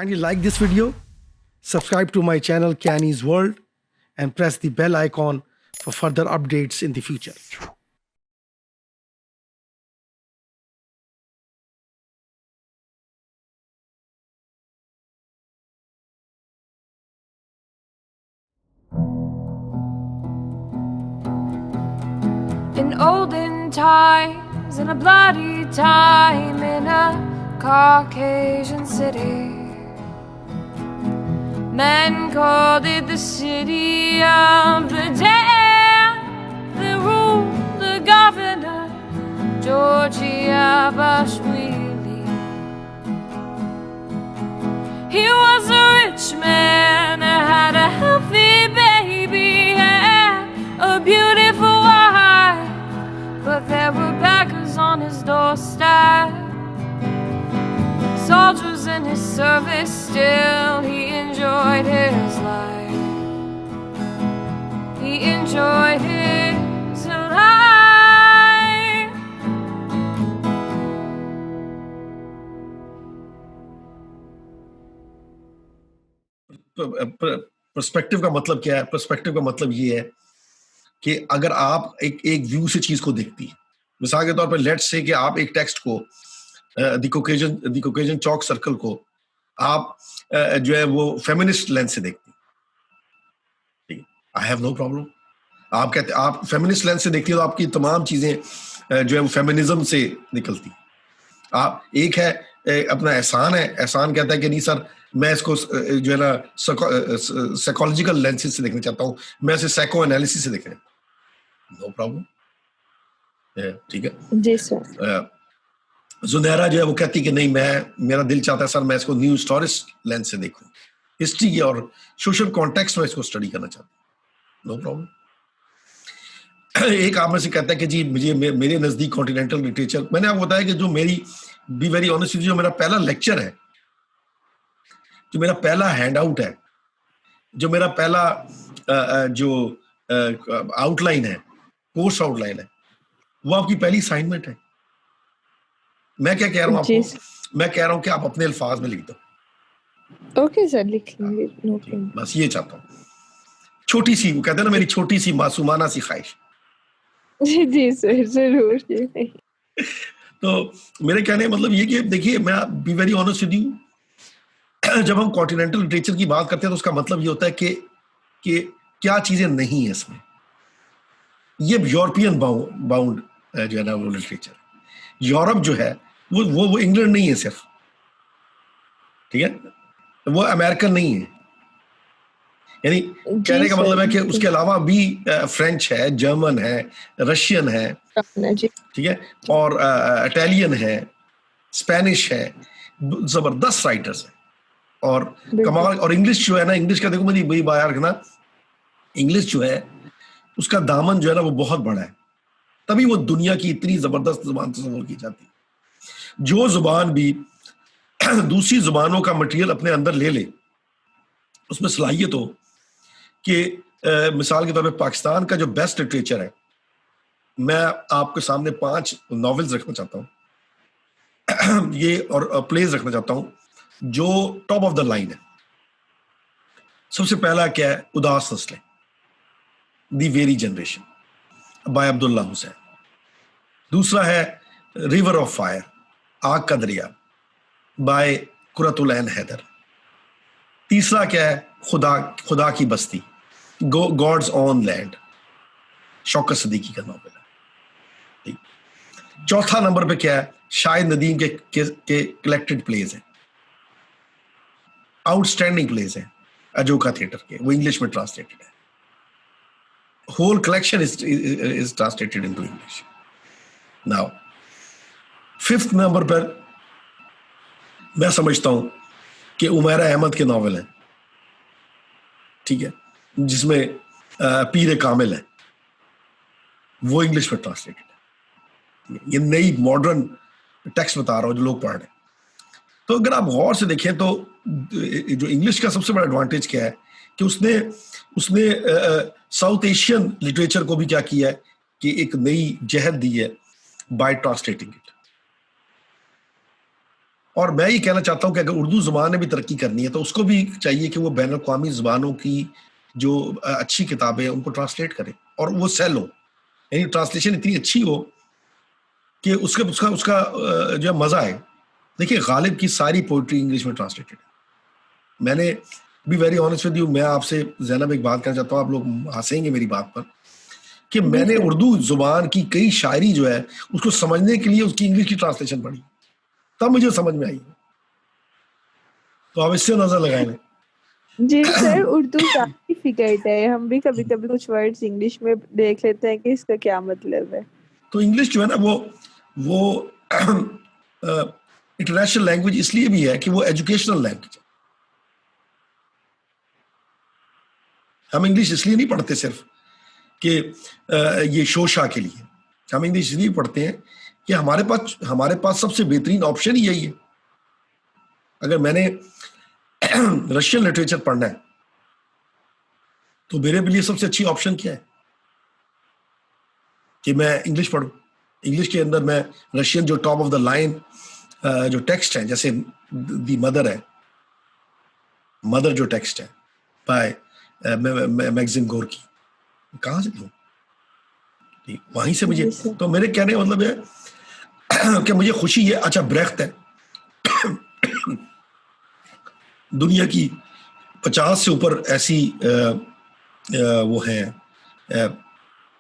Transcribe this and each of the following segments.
Kindly like this video, subscribe to my channel Canny's World, and press the bell icon for further updates in the future. In olden times, in a bloody time, in a Caucasian city, men called it the city of the damned. They ruled the governor, Georgiabashvili. He was a rich man, had a healthy baby, had a beautiful wife, but there were beggars on his doorstep, soldiers in his service. Still he enjoyed his life. He enjoyed his life. Perspective का मतलब क्या है? Perspective का मतलब ये है कि अगर आप एक व्यू से चीज को देखती है, मिसाल के तौर पर लेट्स से कि आप एक टेक्स्ट को द कॉकेशियन चॉक सर्कल को आप जो है वो फेमिनिस्ट लेंस से देखती, ठीक है, आई हैव नो प्रॉब्लम। आप कहते आप फेमिनिस्ट लेंस से देखती है तो आपकी तमाम चीजें जो है वो फेमिनिज्म से निकलती। आप एक है अपना एहसान है, एहसान कहता है कि नहीं सर मैं इसको जो है ना साइकोलॉजिकल लेंसेज से देखना चाहता हूँ, मैं इसे साइको एनालिसिस से देखना, नो प्रॉब्लम, ठीक है जी सर। जुनैरा जो है वो कहती कि नहीं मेरा दिल चाहता है सर मैं इसको न्यू हिस्टोरिस्ट लेंस से देखूं, हिस्ट्री और सोशल कॉन्टेक्स्ट में इसको स्टडी करना चाहता हूँ, नो प्रॉब्लम। एक आप में से कहता है कि जी मुझे मेरे नजदीक कॉन्टिनेंटल लिटरेचर, मैंने आपको बताया कि जो मेरी बी वेरी ऑनेस्ट, जो मेरा पहला लेक्चर है, जो मेरा पहला हैंड आउट है, जो मेरा पहला जो आउटलाइन है, कोर्स आउटलाइन है, वो आपकी पहली असाइनमेंट है। मैं क्या कह रहा हूँ आपको, मैं कह रहा हूँ कि आप अपने अल्फाज में लिख दो। ओके सर, लिख लेंगे, नो प्रॉब्लम। बस ये चाहता हूँ, छोटी सी, वो कहते हैं ना मेरी छोटी सी मासूमाना सी ख्वाहिश। जी सर, जरूर। तो मेरे कहने का मतलब ये कि देखिए मैं B very honest with you, जब हम कॉन्टिनेंटल लिटरेचर की बात करते हैं तो उसका मतलब ये होता है कि क्या चीजें नहीं है इसमें। ये यूरोपियन बाउंड जो है ना वो लिटरेचर, यूरोप जो है वो इंग्लैंड नहीं है सिर्फ, ठीक है, वो अमेरिकन नहीं है। यानी कहने का मतलब है कि उसके अलावा भी फ्रेंच है, जर्मन है, रशियन है, ठीक है, और इटालियन है, स्पेनिश है, जबरदस्त राइटर्स हैं और कमाल। और इंग्लिश जो है ना, इंग्लिश का देखो मेरी बड़ी बात रखना, इंग्लिश जो है उसका दामन जो है ना वो बहुत बड़ा है, तभी वो दुनिया की इतनी जबरदस्त जुबान तस्वुर की जाती है। जो जुबान भी दूसरी जुबानों का मटेरियल अपने अंदर ले ले, उसमें सलाहियत हो कि मिसाल के तौर पे पाकिस्तान का जो बेस्ट लिटरेचर है, मैं आपके सामने 5 नॉवेल्स रखना चाहता हूँ ये, और प्लेज रखना चाहता हूँ जो टॉप ऑफ द लाइन है। सबसे पहला क्या है, उदास नस्लें, दी very generation by Abdullah Hussain. दूसरा है रिवर ऑफ फायर, आग का दरिया, बाय कुरतुल ऐन हैदर। तीसरा क्या है, Khuda Ki Basti, God's own land, Shaukat Siddiqui का नॉवेल है। चौथा नंबर पे क्या है, शाहिद नदीम के कलेक्टेड प्लेज हैं, आउटस्टैंडिंग प्लेज हैं अजोका थिएटर के, वो इंग्लिश में ट्रांसलेटेड है, whole collection is translated into English. Now 5th number पर मैं समझता हूं कि उमैरा अहमद के नॉवेल हैं, ठीक है, जिसमें पीर कामिल है, वो इंग्लिश में ट्रांसलेटेड है। ये नई मॉडर्न टेक्स्ट बता रहा हूं जो लोग पढ़ रहे हैं। तो अगर आप गौर से देखें तो जो इंग्लिश का सबसे बड़ा एडवांटेज क्या है कि उसने साउथ एशियन लिटरेचर को भी क्या किया है कि एक नई जहत दी है बाय ट्रांसलेटिंग इट। और मैं ये कहना चाहता हूँ कि अगर उर्दू ज़ुबान ने भी तरक्की करनी है तो उसको भी चाहिए कि वो बैन अवी ज़ुबानों की जो अच्छी किताबें हैं उनको ट्रांसलेट करे और वो सेल हो, यानी ट्रांसलेशन इतनी अच्छी हो कि उसका उसका उसका जो है मज़ा आए। देखिए गालिब की सारी पोइट्री इंग्लिश में ट्रांसलेटेड है। मैंने B very honest with you, मैं आपसे ज़ैनब एक बात कहना चाहता हूँ, आप लोग हंसेंगे मेरी बात पर, कि जी मैंने सर। उर्दू ज़ुबान की कई शायरी जो है उसको समझने के लिए उसकी इंग्लिश की ट्रांसलेशन पढ़ी, तब मुझे समझ में आई। तो आप इससे नजर लगाए लें। जी सर, उर्दू काफी डिफिकल्ट है, हम भी कभी कभी कुछ वर्ड्स इंग्लिश में देख लेते हैं कि इसका क्या मतलब है। तो इंग्लिश जो है ना वो इंटरनेशनल लैंग्वेज इसलिए भी है कि वो एजुकेशनल लैंग्वेज है। हम इंग्लिश इसलिए नहीं पढ़ते सिर्फ कि ये शोशा के लिए, हम इंग्लिश इसलिए पढ़ते हैं कि हमारे पास सबसे बेहतरीन ऑप्शन ही यही है। अगर मैंने रशियन लिटरेचर पढ़ना है तो मेरे लिए सबसे अच्छी ऑप्शन क्या है कि मैं इंग्लिश पढूं। इंग्लिश के अंदर मैं रशियन जो टॉप ऑफ द लाइन जो टेक्स्ट है, जैसे दी मदर है, मदर जो टेक्स्ट है बाय मैगजिम गोरकी, कहाँ से लूं? वहीं से मुझे, जी सर। तो मेरे कहने का मतलब है कि मुझे खुशी है। अच्छा, ब्रेख्त है दुनिया की 50 से ऊपर ऐसी वो हैं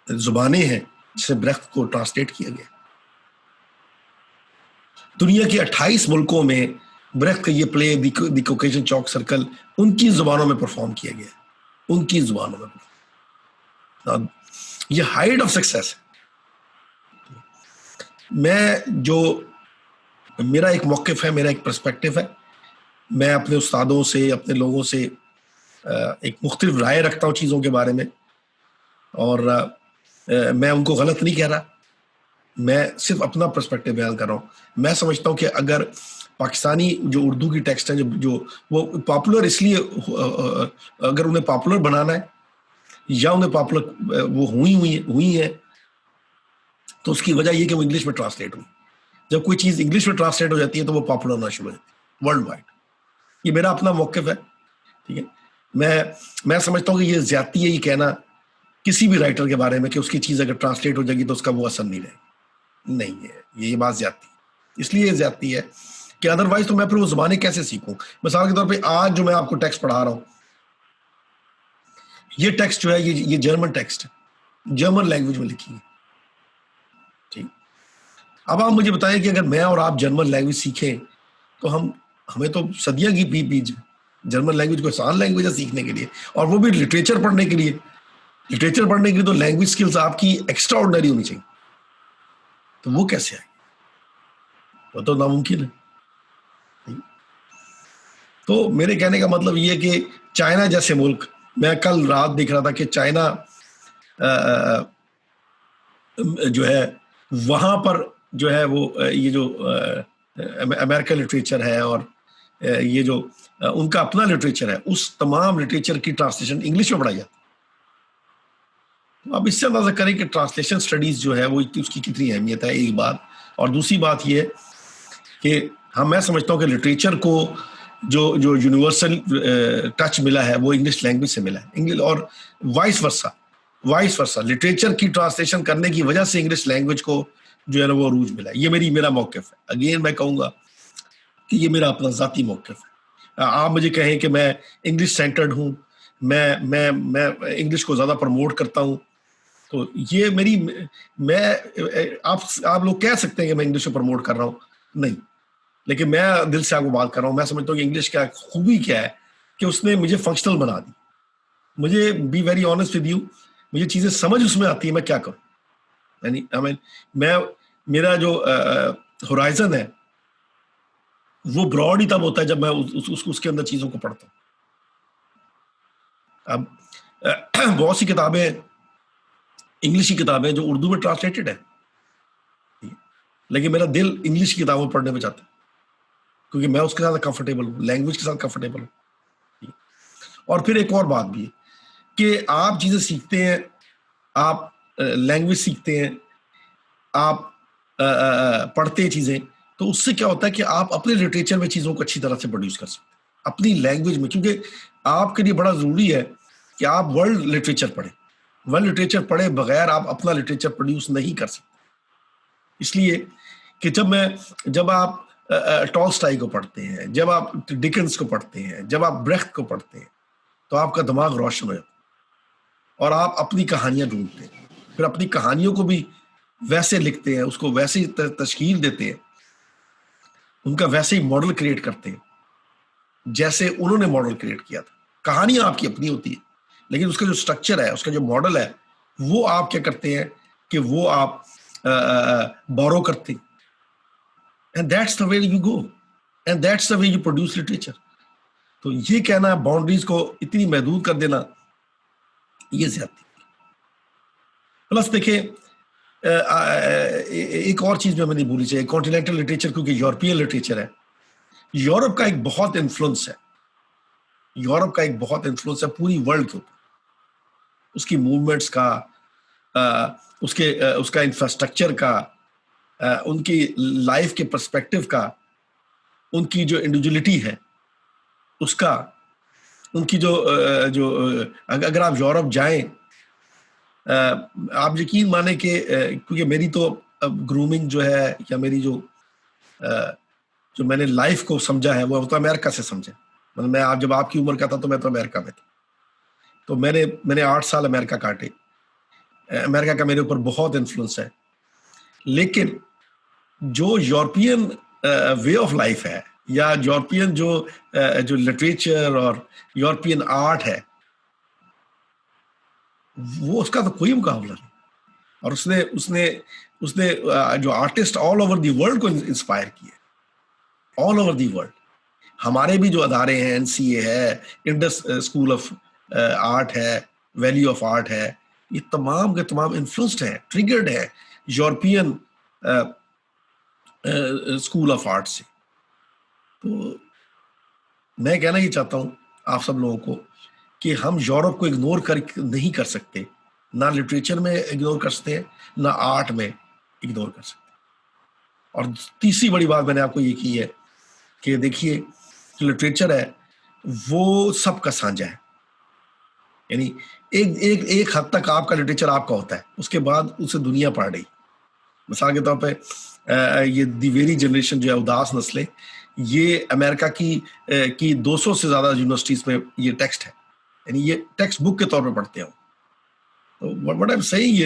जुबानें हैं जिसे ब्रेख्त को ट्रांसलेट किया गया। दुनिया के 28 मुल्कों में ब्रेख्त का ये play the Caucasian chalk circle उनकी जुबानों में परफॉर्म किया गया, उनकी जुबानों में। ये हाइट ऑफ सक्सेस है। मैं जो मेरा एक मौक़िफ़ है, मेरा एक पर्सपेक्टिव है, मैं अपने उस्तादों से, अपने लोगों से एक मुख्तलिफ राय रखता हूँ चीज़ों के बारे में, और मैं उनको गलत नहीं कह रहा, मैं सिर्फ अपना पर्सपेक्टिव बयान कर रहा हूँ। मैं समझता हूँ कि अगर पाकिस्तानी जो उर्दू की टेक्स्ट हैं जो वो पॉपुलर इसलिए अगर उन्हें पॉपुलर बनाना है या उन्हें पॉपुलर वो हुई है तो उसकी वजह ये कि वो इंग्लिश में ट्रांसलेट हुई। जब कोई चीज़ इंग्लिश में ट्रांसलेट हो जाती है तो वो पॉपुलर होना शुरू हो जाती है वर्ल्ड वाइड। ये मेरा अपना मौक़िफ़ है, ठीक है। मैं समझता हूँ कि ये ज़्यादती है ये कहना किसी भी राइटर के बारे में कि उसकी चीज़ अगर ट्रांसलेट हो जाएगी तो उसका वो असर नहीं रहेगा। नहीं है, ये बात ज़्यादती है। इसलिए ज़्यादती है कि अदरवाइज तो मैं फिर वो ज़ुबानें कैसे सीखूं। मिसाल के तौर पे आज जो मैं आपको टेक्स्ट पढ़ा रहा हूँ, ये टेक्स्ट जो है ये जर्मन टेक्स्ट है, जर्मन लैंग्वेज में लिखी है, ठीक। अब आप मुझे बताएं कि अगर मैं और आप जर्मन लैंग्वेज सीखें तो हमें तो सदियां की बीत जर्मन लैंग्वेज को आसान लैंग्वेज है सीखने के लिए, और वो भी लिटरेचर पढ़ने के लिए। लिटरेचर पढ़ने के लिए तो लैंग्वेज स्किल्स आपकी एक्स्ट्रा ऑर्डिनरी होनी चाहिए, तो वो कैसे आए? वो तो नामुमकिन है। तो मेरे कहने का मतलब ये है कि चाइना जैसे मुल्क, मैं कल रात देख रहा था कि चाइना जो है वहाँ पर जो है वो ये जो अमेरिकन लिटरेचर है और ये जो उनका अपना लिटरेचर है, उस तमाम लिटरेचर की ट्रांसलेशन इंग्लिश में पढ़ाई जाती है। तो आप इससे अंदाजा करें कि ट्रांसलेशन स्टडीज जो है वो उसकी कितनी अहमियत है, एक बात। और दूसरी बात ये कि मैं समझता हूँ कि लिटरेचर को जो यूनिवर्सल टच मिला है वो इंग्लिश लैंग्वेज से मिला है, इंग्लिश और वाइस वर्सा लिटरेचर की ट्रांसलेशन करने की वजह से इंग्लिश लैंग्वेज को जो है ना वो अरूज मिला है। ये मेरा मौक़िफ़ है। अगेन मैं कहूँगा कि ये मेरा अपना ज़ाती मौक़िफ़ है। आप मुझे कहें कि मैं इंग्लिश सेंटर्ड हूँ, मैं इंग्लिश को ज़्यादा प्रमोट करता हूँ, तो ये आप लोग कह सकते हैं कि मैं इंग्लिश को प्रमोट कर रहा हूँ, नहीं, लेकिन मैं दिल से आपको बात कर रहा हूँ। मैं समझता हूँ कि इंग्लिश का खूबी क्या है कि उसने मुझे फंक्शनल बना दी। मुझे B very honest with you, मुझे चीज़ें समझ उसमें आती है, मैं क्या करूँ। यानी मेरा जो होराइजन है वो ब्रॉड ही तब होता है जब मैं उसके अंदर चीज़ों को पढ़ता हूँ। अब बहुत सी किताबें, इंग्लिश की किताबें जो उर्दू में ट्रांसलेटेड है, लेकिन मेरा दिल इंग्लिश की किताबों पढ़ने में जाता है क्योंकि मैं उसके साथ कंफर्टेबल हूँ, लैंग्वेज के साथ कंफर्टेबल हूँ। और फिर एक और बात भी है कि आप चीज़ें सीखते हैं, आप लैंग्वेज सीखते हैं, आप पढ़ते हैं चीज़ें, तो उससे क्या होता है कि आप अपने लिटरेचर में चीज़ों को अच्छी तरह से प्रोड्यूस कर सकते हैं अपनी लैंग्वेज में, क्योंकि आपके लिए बड़ा ज़रूरी है कि आप वर्ल्ड लिटरेचर पढ़ें। वर्ल्ड लिटरेचर पढ़े बगैर आप अपना लिटरेचर प्रोड्यूस नहीं कर सकते। इसलिए कि जब आप टॉल्स्टॉय को पढ़ते हैं, जब आप डिकेंस को पढ़ते हैं, जब आप ब्रेख्त को पढ़ते हैं, तो आपका दिमाग रोशन हो जाता है और आप अपनी कहानियां ढूंढते हैं, फिर अपनी कहानियों को भी वैसे लिखते हैं, उसको वैसे ही तशकील देते हैं, उनका वैसे ही मॉडल क्रिएट करते हैं जैसे उन्होंने मॉडल क्रिएट किया था। कहानियां आपकी अपनी होती है, लेकिन उसका जो स्ट्रक्चर है, उसका जो मॉडल है, वो आप क्या करते हैं कि वो आप बोरो करते हैं। And that's the way you go and that's the way you produce literature. तो ये कहना बाउंड्रीज को इतनी महदूद कर देना, ये ज्यादती। प्लस देखिए एक और चीज में नहीं भूली चाहिए, कॉन्टिनेंटल लिटरेचर क्योंकि यूरोपियन लिटरेचर है, यूरोप का एक बहुत इन्फ्लुएंस है, यूरोप का एक बहुत इन्फ्लुएंस है पूरी वर्ल्ड के ऊपर, उसकी मूवमेंट्स का, उसका इंफ्रास्ट्रक्चर का, उनकी लाइफ के पर्सपेक्टिव का, उनकी जो इंडिविजुअलिटी है उसका, उनकी जो अगर आप यूरोप जाएं, आप यकीन माने कि क्योंकि मेरी तो ग्रूमिंग जो है या मेरी जो मैंने लाइफ को समझा है वो तो अमेरिका से समझा। मतलब मैं जब आपकी उम्र का था तो मैं तो अमेरिका में था, तो मैंने 8 साल अमेरिका काटे। अमेरिका का मेरे ऊपर बहुत इन्फ्लुएंस है, लेकिन जो यूरोपियन वे ऑफ लाइफ है या यूरोपियन जो लिटरेचर और यूरोपियन आर्ट है, वो उसका तो कोई मुकाबला नहीं। और उसने जो artist all over the world को इंस्पायर किए, ऑल ओवर दी वर्ल्ड। हमारे भी जो अदारे हैं, NCA है, इंडस स्कूल ऑफ आर्ट है, वैली ऑफ आर्ट है, ये तमाम के तमाम इन्फ्लुएंस्ड हैं, ट्रिगर्ड है यूरोपियन स्कूल ऑफ आर्ट से। तो मैं कहना ये चाहता हूँ आप सब लोगों को कि हम यूरोप को इग्नोर नहीं कर सकते, ना लिटरेचर में इग्नोर कर सकते हैं, ना आर्ट में इग्नोर कर सकते हैं। और तीसरी बड़ी बात मैंने आपको ये की है कि देखिए जो लिटरेचर है वो सबका साझा है, यानी एक हद तक आपका लिटरेचर आपका होता है, उसके बाद उसे दुनिया पढ़ रही। मिसाल के तौर पे ये दी वेरी जनरेशन जो है, उदास नस्लें, ये अमेरिका की 200 से ज्यादा यूनिवर्सिटीज में ये टेक्स्ट है, यानी ये टेक्स्ट बुक के तौर पे पढ़ते हो। तो what I am saying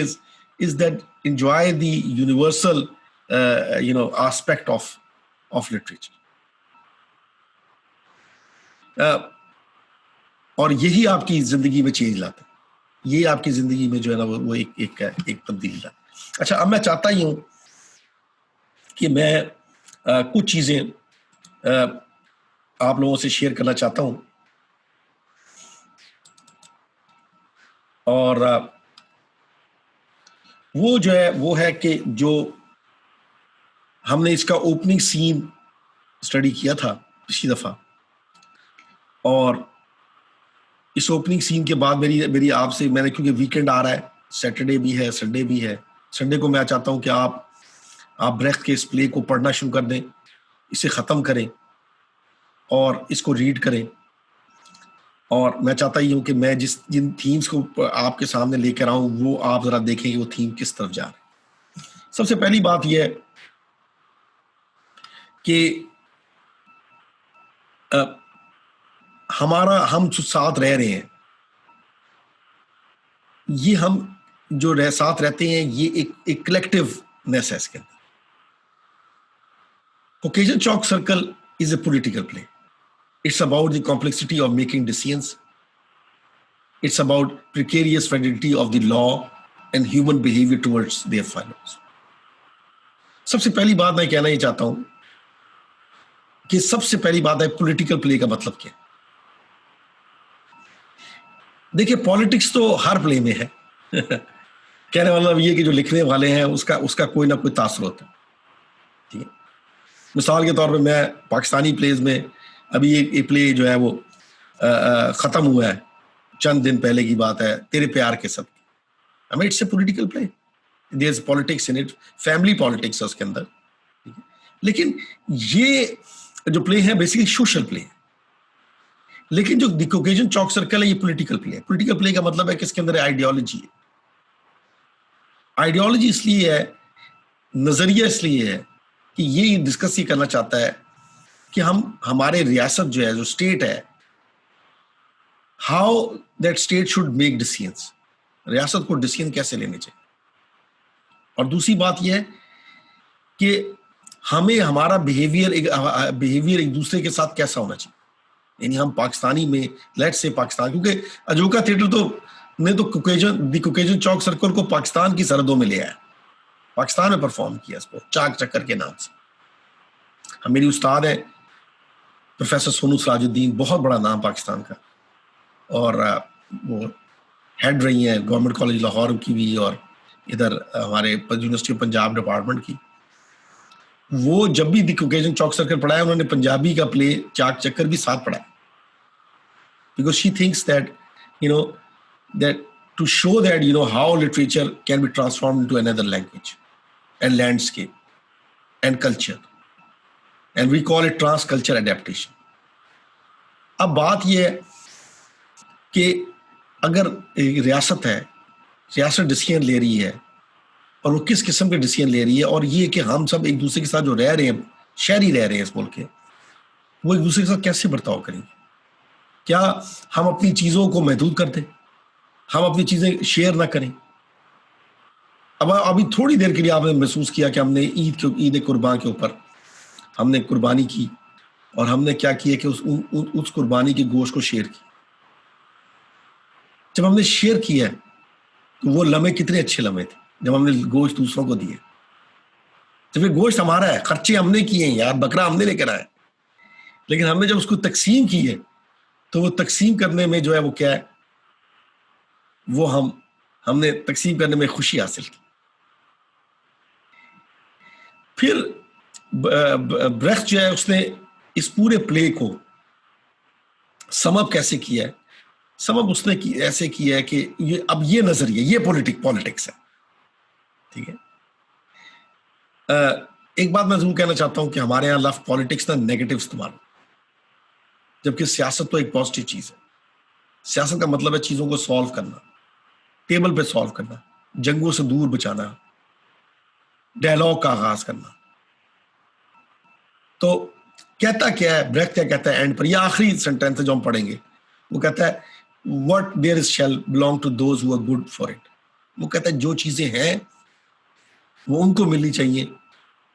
is that enjoy the universal aspect of literature. और यही आपकी जिंदगी में चेंज लाता है, ये आपकी जिंदगी में जो है ना वो एक तब्दीली लाता है। अच्छा, अब मैं चाहता ही हूं कि मैं कुछ चीजें आप लोगों से शेयर करना चाहता हूं, और वो जो है वो है कि जो हमने इसका ओपनिंग सीन स्टडी किया था पिछली दफा, और इस ओपनिंग सीन के बाद मेरी आपसे, मैंने क्योंकि वीकेंड आ रहा है, सैटरडे भी है, संडे भी है, संडे को मैं चाहता हूं कि आप ब्रेख्त के इस प्ले को पढ़ना शुरू कर दें, इसे ख़त्म करें और इसको रीड करें। और मैं चाहता ही हूं कि मैं जिन थीम्स को आपके सामने लेकर आऊं वो आप जरा देखें कि वो थीम किस तरफ जा रहे हैं। सबसे पहली बात यह है कि हम जो साथ रह रहे हैं, ये हम जो साथ रहते हैं, ये एक कलेक्टिवनेस है इसके अंदर। Caucasian Chalk Circle is a political play. It's about the complexity of making decisions. It's about precarious validity of the law and human behavior towards their fellows. सबसे पहली बात मैं कहना ही चाहता हूं कि सबसे पहली बात है पॉलिटिकल प्ले का मतलब क्या है। देखिए, पॉलिटिक्स तो हर प्ले में है कहने वाला ये कि जो लिखने वाले हैं उसका कोई ना कोई तासुर होता है, ठीक है। मिसाल के तौर पे मैं पाकिस्तानी प्लेज में अभी एक प्ले जो है वो ख़त्म हुआ है, चंद दिन पहले की बात है, तेरे प्यार के सब। I mean it's a political play, there is politics in it, family politics है उसके अंदर, लेकिन ये जो प्ले है बेसिकली सोशल प्ले है। लेकिन जो द कॉकेशियन चॉक सर्कल है ये पॉलिटिकल प्ले है। पॉलिटिकल प्ले का मतलब है कि इसके अंदर आइडियोलॉजी है। आइडियोलॉजी इसलिए है, नजरिया इसलिए है कि ये डिस्कस ये करना चाहता है कि हमारे रियासत जो है, जो स्टेट है, how that state should make decisions, रियासत को डिसीजन कैसे लेने चाहिए। और दूसरी बात यह है कि हमें हमारा बिहेवियर एक दूसरे के साथ कैसा होना चाहिए। यानी हम पाकिस्तानी में, लेट्स से पाकिस्तान, क्योंकि अजोका थिएटर ने तो कॉकेशियन चौक सर्कल को पाकिस्तान की सरहदों में ले आया, पाकिस्तान में परफॉर्म किया इसको चाक चक्कर के नाम से। मेरी उस्ताद है प्रोफेसर सोनू सराजुद्दीन, बहुत बड़ा नाम पाकिस्तान का, और वो हेड रही हैं गवर्नमेंट कॉलेज लाहौर की भी और इधर हमारे यूनिवर्सिटी ऑफ पंजाब डिपार्टमेंट की। वो जब भी द कॉकेशियन चौक सर्कल पढ़ाया उन्होंने पंजाबी का प्ले चाक चक्कर भी साथ पढ़ाया, because she thinks that that to show that how literature can be transformed into another language and landscape and culture, and we call it transculture adaptation. अब बात ये है कि अगर रियासत है, रियासत डिसीजन ले रही है और वो किस किस्म के डिसीजन ले रही है, और ये कि हम सब एक दूसरे के साथ जो रह रहे हैं, शहरी रह रहे हैं इस मुल्क के, वो एक दूसरे के साथ कैसे बर्ताव करेंगे। क्या हम अपनी चीज़ों को महदूद कर दें, हम अपनी चीजें शेयर ना करें। अब अभी थोड़ी देर के लिए आपने महसूस किया कि हमने ईद कुर्बान के ऊपर हमने कुर्बानी की, और हमने क्या किया कि उस कुर्बानी के गोश्त को शेयर किया। जब हमने शेयर किया तो वो लम्हे कितने अच्छे लम्हे थे जब हमने गोश्त दूसरों को दिए। जब ये गोश्त हमारा है, खर्चे हमने किए हैं यार, बकरा हमने लेकर आए, लेकिन हमने जब उसको तकसीम की है तो वो तकसीम करने में जो है वो क्या है, वो हमने तकसीम करने में खुशी हासिल की। फिर ब्रेख्त जो है उसने इस पूरे प्ले को समअप कैसे किया है, समअप उसने ऐसे किया है कि ये नजरिया, ये पॉलिटिक्स है, ठीक है। एक बात मैं जरूर कहना चाहता हूं कि हमारे यहाँ लफ्ज पॉलिटिक्स ना नेगेटिव इस्तेमाल, जबकि सियासत तो एक पॉजिटिव चीज है। सियासत का मतलब है चीजों को सॉल्व करना, टेबल पे सॉल्व करना, जंगों से दूर बचाना, डायलॉग का आगाज करना। तो कहता क्या है ब्रेख्त, क्या कहता है एंड पर, यह आखिरी सेंटेंस जो हम पढ़ेंगे, वो कहता है what there is shall belong to those who are good for it. वो कहता है जो चीजें हैं वो उनको मिलनी चाहिए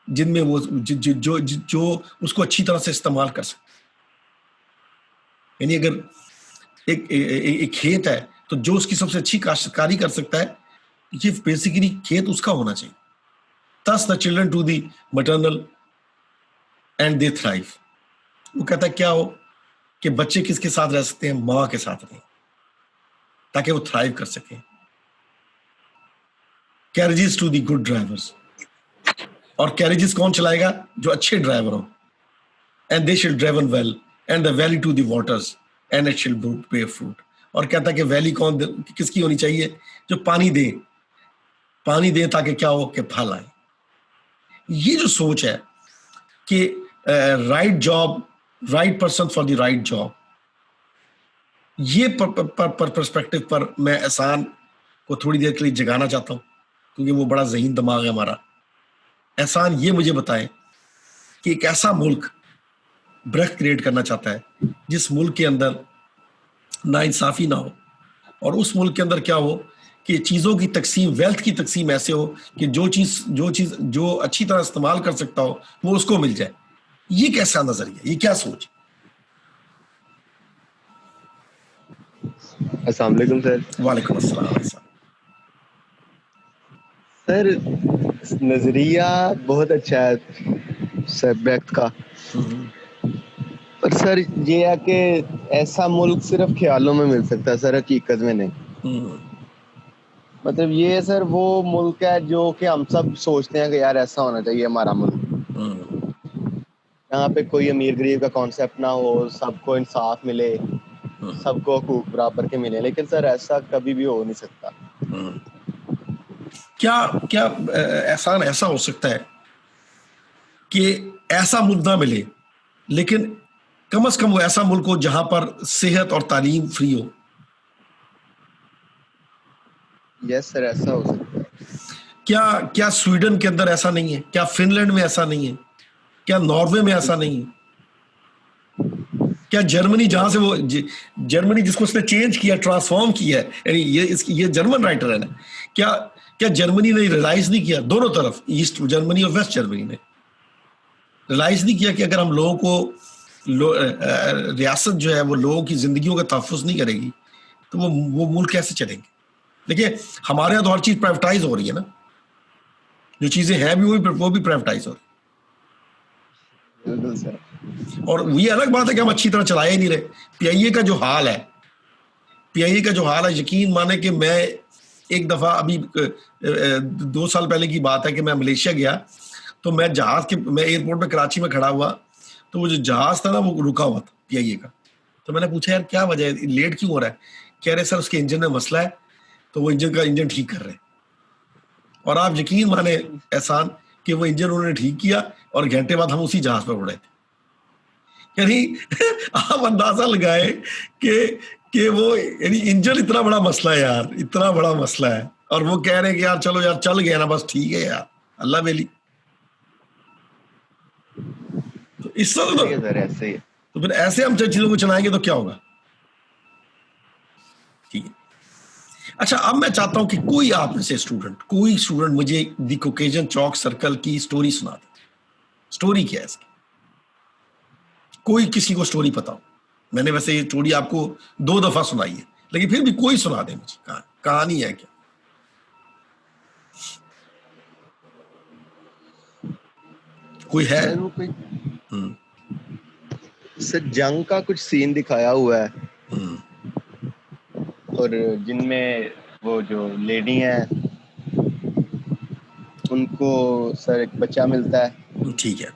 जिनमें वो जो उसको अच्छी तरह से इस्तेमाल कर सकते। यानी अगर एक खेत है तो जो उसकी सबसे अच्छी काश्तकारी कर सकता है, ये बेसिकली खेत उसका होना चाहिए। Thus the children to the maternal and they thrive। वो कहता है क्या हो कि बच्चे किसके साथ रह सकते हैं, माँ के साथ रहें, ताकि वो थ्राइव कर सकें। Carriages to the good drivers, और कैरेजेस कौन चलाएगा, जो अच्छे ड्राइवर हो। And they shall driven well and the valley to the waters and it shall bear fruit. और कहता है कि वैली किसकी होनी चाहिए, जो पानी दे ताकि क्या हो कि फल आए। ये जो सोच है कि right job, right person for the right job, ये पर्सपेक्टिव पर मैं एहसान को थोड़ी देर के लिए जगाना चाहता हूँ, क्योंकि वो बड़ा ज़हीन दिमाग है हमारा। एहसान ये मुझे बताएं कि एक ऐसा मुल्क ब्रेख्त क्रिएट करना चाहता है जिस मुल्क के अंदर नाइंसाफी ना हो, और उस मुल्क के अंदर क्या हो कि चीज़ों की तकसीम, वेल्थ की तकसीम ऐसे हो कि जो अच्छी तरह इस्तेमाल कर सकता हो वो उसको मिल जाए। ये कैसा नजरिया, ये क्या सोच? अस्सलाम वालेकुम सर। वालेकुम अस्सलाम। सर नजरिया बहुत अच्छा है सर ब्रेख्त का, पर सर ये है कि ऐसा मुल्क सिर्फ ख्यालों में मिल सकता है सर, हकीकत में नहीं। मतलब ये सर वो मुल्क है जो कि हम सब सोचते हैं कि यार ऐसा होना चाहिए हमारा मुल्क, यहाँ पे कोई अमीर गरीब का कॉन्सेप्ट ना हो, सबको इंसाफ मिले, सबको हकूक बराबर के मिले। लेकिन सर ऐसा कभी भी हो नहीं सकता। क्या एहसान ऐसा हो सकता है कि ऐसा मुल्क ना मिले, लेकिन कम से कम वो ऐसा मुल्क हो जहां पर सेहत और तालीम फ्री हो। यस सर, ऐसा हो सकता है। क्या क्या स्वीडन के अंदर ऐसा नहीं है? क्या फिनलैंड में ऐसा नहीं है? क्या नॉर्वे में ऐसा नहीं है? क्या जर्मनी, जहां से वो जर्मनी जिसको उसने चेंज किया, ट्रांसफॉर्म किया है, यानी ये जर्मन राइटर है ना, क्या क्या जर्मनी ने रियलाइज नहीं किया, दोनों तरफ, ईस्ट जर्मनी और वेस्ट जर्मनी ने रियलाइज नहीं किया कि अगर हम लोगों को रियासत जो है वो लोगों की जिंदगियों का तहफ़्फ़ुज़ नहीं करेगी तो वो मुल्क कैसे चलेंगे? देखिए, हमारे यहाँ तो हर चीज प्राइवेटाइज हो रही है ना, जो चीजें हैं भी वो भी प्राइवेटाइज हो रही है। बिल्कुल सर। और ये अलग बात है कि हम अच्छी तरह चलाए ही नहीं रहे। पीआईए का जो हाल है, पीआईए का जो हाल है, यकीन माने कि मैं एक दफा अभी 2 साल पहले की बात है कि मैं मलेशिया गया, तो मैं एयरपोर्ट में कराची में खड़ा हुआ, तो वो जो जहाज था ना वो रुका हुआ था पीआईए का। तो मैंने पूछा यार क्या वजह है, लेट क्यों हो रहा है? कह रहे सर उसके इंजन में मसला है, तो वो इंजन ठीक कर रहे हैं। और आप यकीन माने एहसान कि वो इंजन उन्होंने ठीक किया और घंटे बाद हम उसी जहाज पर उड़े थे। यानी आप अंदाजा लगाए कि वो, यानी इंजन इतना बड़ा मसला है यार, इतना बड़ा मसला है, और वो कह रहे हैं कि यार चलो यार चल गया ना, बस ठीक है यार, अल्लाह बेली। तो इस तरह सर ऐसे ही। तो फिर ऐसे हम चीजों को चलाएंगे तो क्या होगा? ठीक है। अच्छा, अब मैं चाहता हूं कि कोई आप में से कोई स्टूडेंट मुझे द कॉकेशियन चौक सर्कल की स्टोरी सुना दे। स्टोरी क्या है इसकी? कोई किसी को स्टोरी पता हो? मैंने वैसे ये स्टोरी आपको 2 दफा सुनाई है, लेकिन फिर भी कोई सुना दे मुझे, कहानी है क्या? कोई है? सर वो कोई सर जंग का कुछ सीन दिखाया हुआ है, और जिनमें वो जो लेडी हैं उनको सर एक बच्चा मिलता है। ठीक है।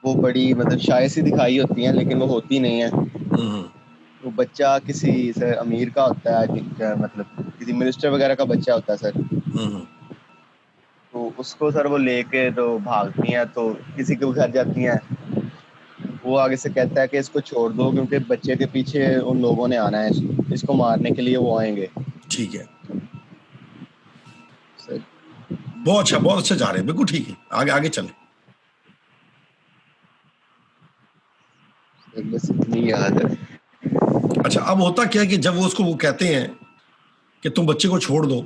वो बड़ी मतलब शाय सी दिखाई होती हैं, लेकिन वो होती नहीं है। वो बच्चा किसी सर अमीर का होता है, मतलब किसी मिनिस्टर वगैरह का बच्चा होता है सर। तो उसको सर वो लेके तो भागती हैं, तो किसी के घर जाती हैं। वो आगे से कहता है कि इसको छोड़ दो, क्योंकि बच्चे के पीछे उन लोगों ने आना है, इसको मारने के लिए वो आएंगे। ठीक है सर। बहुत अच्छा जा रहे हैं, बिल्कुल ठीक है, आगे आगे चले। बस इतनी याद है। अच्छा, अब होता क्या है कि जब वो कहते हैं कि तुम बच्चे को छोड़ दो,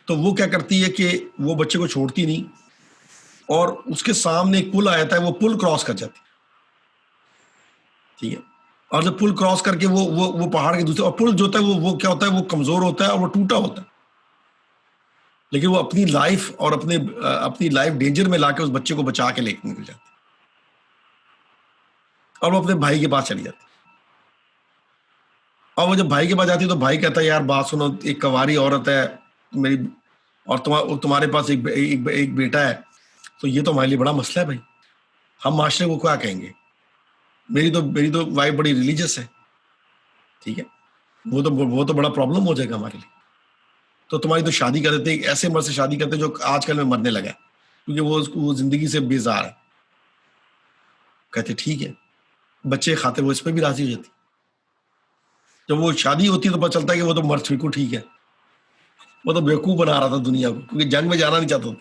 तो वो क्या करती है कि वो बच्चे को छोड़ती नहीं, और उसके सामने एक पुल आ जाता है, वो पुल क्रॉस कर जाती है। ठीक है। और जब पुल क्रॉस करके वो पहाड़ के दूसरे, और पुल जो होता है वो क्या होता है, वो कमजोर होता है और वो टूटा होता है, लेकिन वो अपनी लाइफ और अपनी लाइफ डेंजर में लाके उस बच्चे को बचा के लेके निकल जाती है, और वो अपने भाई के पास चली जाती है। और वो जब भाई के पास जाती है तो भाई कहता है यार बात सुनो, एक कवारी औरत है मेरी, और तुम्हारे पास एक बेटा है, तो ये तो हमारे लिए बड़ा मसला है भाई, हम माशरे को क्या कहेंगे? मेरी तो वाइफ बड़ी रिलीजियस है, ठीक है, वो तो बड़ा प्रॉब्लम हो जाएगा हमारे लिए, तो तुम्हारी तो शादी कर देते, ऐसे मर्द से शादी करते जो आजकल में मरने लगा है, क्योंकि वो जिंदगी से बेजार है। कहते ठीक है, बच्चे खाते, वो इस पर भी राजी हो जाती। जब वो शादी होती है तो पता चलता है कि वो तो मर्द बिल्कुल ठीक है, वो तो बेवकूफ बना रहा था दुनिया को, क्योंकि जंग में जाना नहीं चाहता था।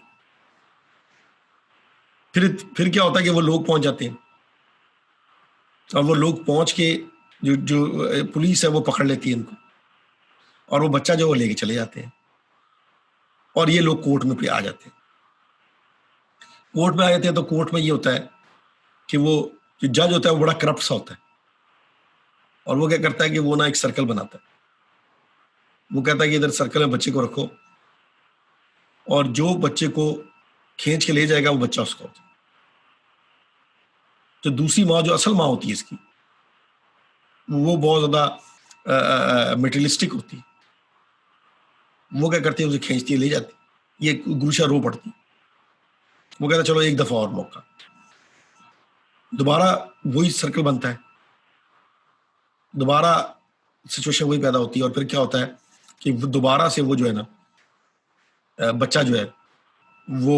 फिर क्या होता है कि वो लोग पहुंच जाते हैं, और वो लोग पहुंच के जो पुलिस है वो पकड़ लेती है इनको, और वो बच्चा जो वो लेके चले जाते हैं, और ये लोग कोर्ट में आ जाते हैं। कोर्ट में आ जाते हैं तो कोर्ट में ये होता है कि वो जो जज होता है वो बड़ा करप्ट सा होता है, और वो क्या करता है कि वो ना एक सर्कल बनाता है। वो कहता है कि इधर सर्कल में बच्चे को रखो, और जो बच्चे को खींच के ले जाएगा वो बच्चा उसका होता है। तो दूसरी माँ, जो असल माँ होती है इसकी, वो बहुत ज्यादा मेटेरियलिस्टिक होती है। वो क्या करती है, उसे खींचती है, ले जाती है, ये गुरुशा रो पड़ती। वो कहता है चलो एक दफा और मौका, दोबारा वही सर्कल बनता है, दोबारा सिचुएशन वही पैदा होती है, और फिर क्या होता है कि दोबारा से वो जो है ना, बच्चा जो है वो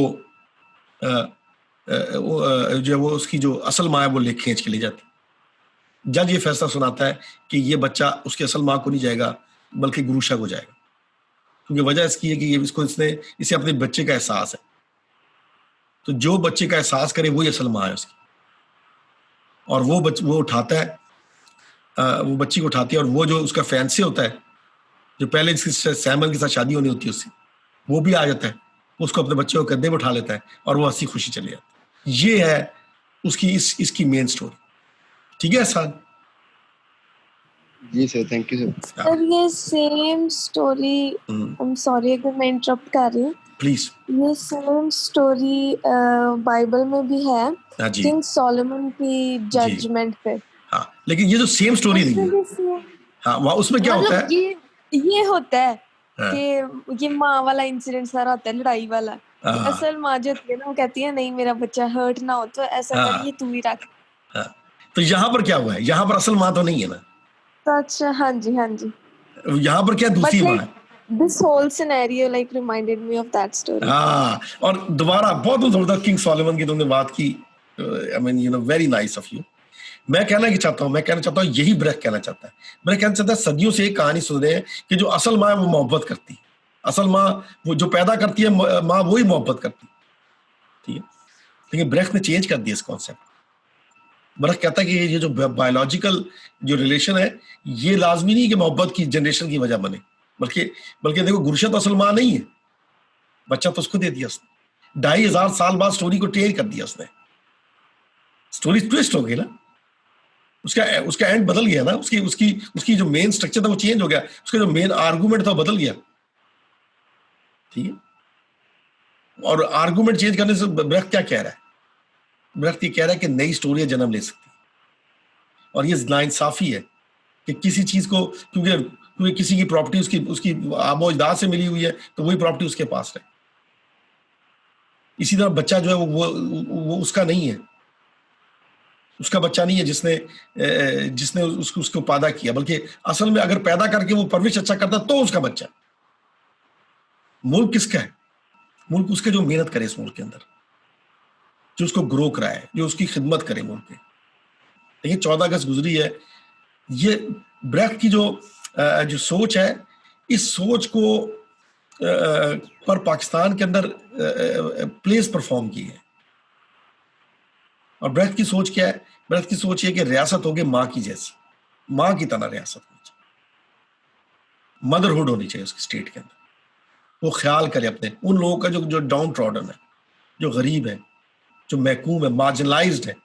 जो वो उसकी जो असल माँ है वो ले खींच के ले जाती। जज ये फैसला सुनाता है कि ये बच्चा उसकी असल माँ को नहीं जाएगा बल्कि गुरुशा को जाएगा, क्योंकि वजह इसकी है कि ये इसे अपने बच्चे का एहसास है। तो जो बच्चे का एहसास करे वही असल माँ है उसकी, और वो उठाता है, वो बच्ची को उठाती है, और वो जो उसका फैंसी होता है, जो पहले इसकी सैमन के साथ शादी होनी होती है उससे, वो भी आ जाता है, उसको अपने बच्चे को कंधे में उठा लेता है और वो हंसी खुशी चले जाती है। ये है उसकी इसकी मेन स्टोरी। ठीक है एहसान? जी sir, thank you sir. Sir ये same story, I am sorry अगर मैं इंटरप्ट कर रही हूँ, प्लीज। ये सेम स्टोरी बाइबल में भी है, हाँ जी, किंग सोलोमन की जजमेंट पे। हाँ, लेकिन ये जो सेम स्टोरी नहीं है, हाँ, वहाँ उसमें क्या होता है, मतलब ये होता है हाँ, कि ये माँ वाला इंसिडेंट सारा होता है, लड़ाई वाला। तो हाँ, असल माँ जो होती है ना, वो कहती है नहीं मेरा बच्चा हर्ट ना हो तो ऐसा हाँ, करिए तू ही रख। हाँ। तो यहाँ पर क्या हुआ है? यहाँ पर असल माँ तो नहीं है ना, तो अच्छा, हाँ जी हाँ जी। यहाँ पर क्या दूसरी माँ है। This whole scenario like reminded me of that story. हाँ, और दोबारा बहुत जबरदस्त किंग सोलोमन की तुमने बात की, I mean you know very nice of you. मैं कहना चाहता हूँ यही ब्रेक कहना चाहता है। ब्रेक कहना चाहता है सदियों से एक कहानी सुन रहे हैं कि जो असल माँ है वो मोहब्बत करती है, असल माँ वो जो पैदा करती है माँ वही मोहब्बत करती है, ठीक है। लेकिन ब्रेक ने चेंज कर दिया इस कॉन्सेप्ट। ब्रेक कहता है कि ये जो बायोलॉजिकल जो रिलेशन है ये लाजमी नहीं कि मोहब्बत की जनरेशन की वजह बने, बल्कि देखो गुरशत असल माँ नहीं है, बच्चा तो उसको दे दिया उसने। 2500 साल बाद स्टोरी को चेंज कर दिया उसने, स्टोरी ट्विस्ट हो गई ना, उसका एंड बदल गया ना, उसकी जो मेन स्ट्रक्चर था वो चेंज हो गया, उसका जो मेन आर्गुमेंट था वो बदल गया, ठीक है। और आर्गुमेंट चेंज करने से ब्रेक क्या कह रहा है? ब्रेक ये कह रहा है कि नई स्टोरी जन्म ले सकती है, और ये नाइंसाफी है कि किसी चीज को क्योंकि किसी की प्रॉपर्टी उसकी आबोजदाद से मिली हुई है तो वही प्रॉपर्टी उसके पास रहे। इसी तरह बच्चा जो है वो उसका नहीं है, उसका बच्चा नहीं है जिसने उसको पैदा किया, बल्कि असल में अगर पैदा करके वो परवरिश अच्छा करता तो उसका बच्चा। मुल्क किसका है? मुल्क उसके जो मेहनत करे इस मुल्क के अंदर, जो उसको ग्रो कराए, जो उसकी खिदमत करे मुल्क के। देखिए 14 अगस्त गुजरी है, ये ब्रेक की जो सोच है, इस सोच को पर पाकिस्तान के अंदर प्लेस परफॉर्म की है। और ब्रेक की सोच क्या है? ब्रेक की सोच ये कि रियासत होगी माँ की जैसी, माँ की तरह रियासत होनी चाहिए, मदरहुड होनी चाहिए उसकी स्टेट के अंदर। वो ख्याल करे अपने उन लोगों का जो डाउन ट्रॉडन है, जो गरीब है, जो महकूम है, मार्जिनलाइज्ड है,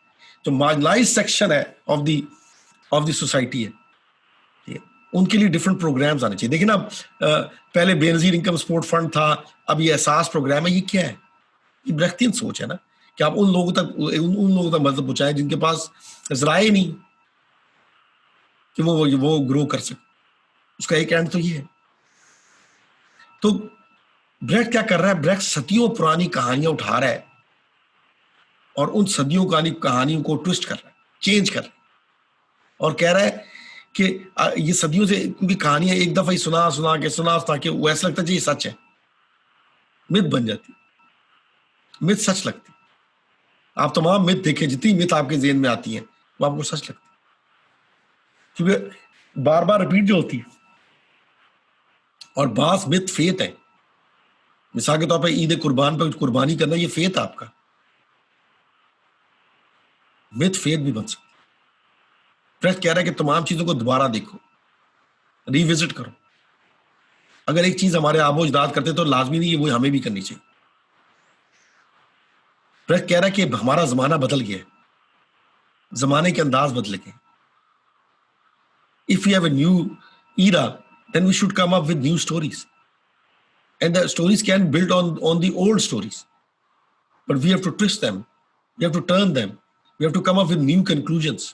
जो मार्जिनलाइज्ड सेक्शन है ऑफ द सोसाइटी है, उनके लिए डिफरेंट प्रोग्राम्स आने चाहिए। देखिए ना, पहले बेनजीर इनकम सपोर्ट फंड था, अब ये एहसास प्रोग्राम है। ये क्या है? ये ब्रेख्तियन सोच है ना कि आप उन लोगों तक मदद पहुंचाएं जिनके पास जराए नहीं कि वो ग्रो कर सके। उसका एक एंड तो ये है। तो ब्रेक क्या कर रहा है? ब्रेक सदियों पुरानी कहानियां उठा रहा है और उन सदियों कहानियों को ट्विस्ट कर रहा है, चेंज कर रहा है, और कह रहा है कि ये सदियों से, क्योंकि कहानियां एक दफा ही सुना के वो ऐसा लगता है ये सच है, मिथ बन जाती, मिथ सच लगती। आप तमाम मिथ देखें, जितनी मिथ आपके जेहन में आती हैं वो आपको सच लगती, क्योंकि बार बार रिपीट जो होती है। और बास मिथ फेथ है। मिसाल के तौर पर ईद कुर्बान पर कुर्बानी करना, ये फेथ है आपका, मिथ फेथ भी बन सकती। फ्रेश कह रहा है कि तमाम चीजों को दोबारा देखो, रिविजिट करो। अगर एक चीज हमारे आबो अजदाद करते तो लाजमी नहीं है वो हमें भी करनी चाहिए। फ्रेश कह रहा है कि हमारा जमाना बदल गया है, जमाने के अंदाज बदल गए। If we have a new era, then we should come up with new stories, and the stories can build on the old stories, but we have to twist them, we have to turn them, we have to come up with new conclusions.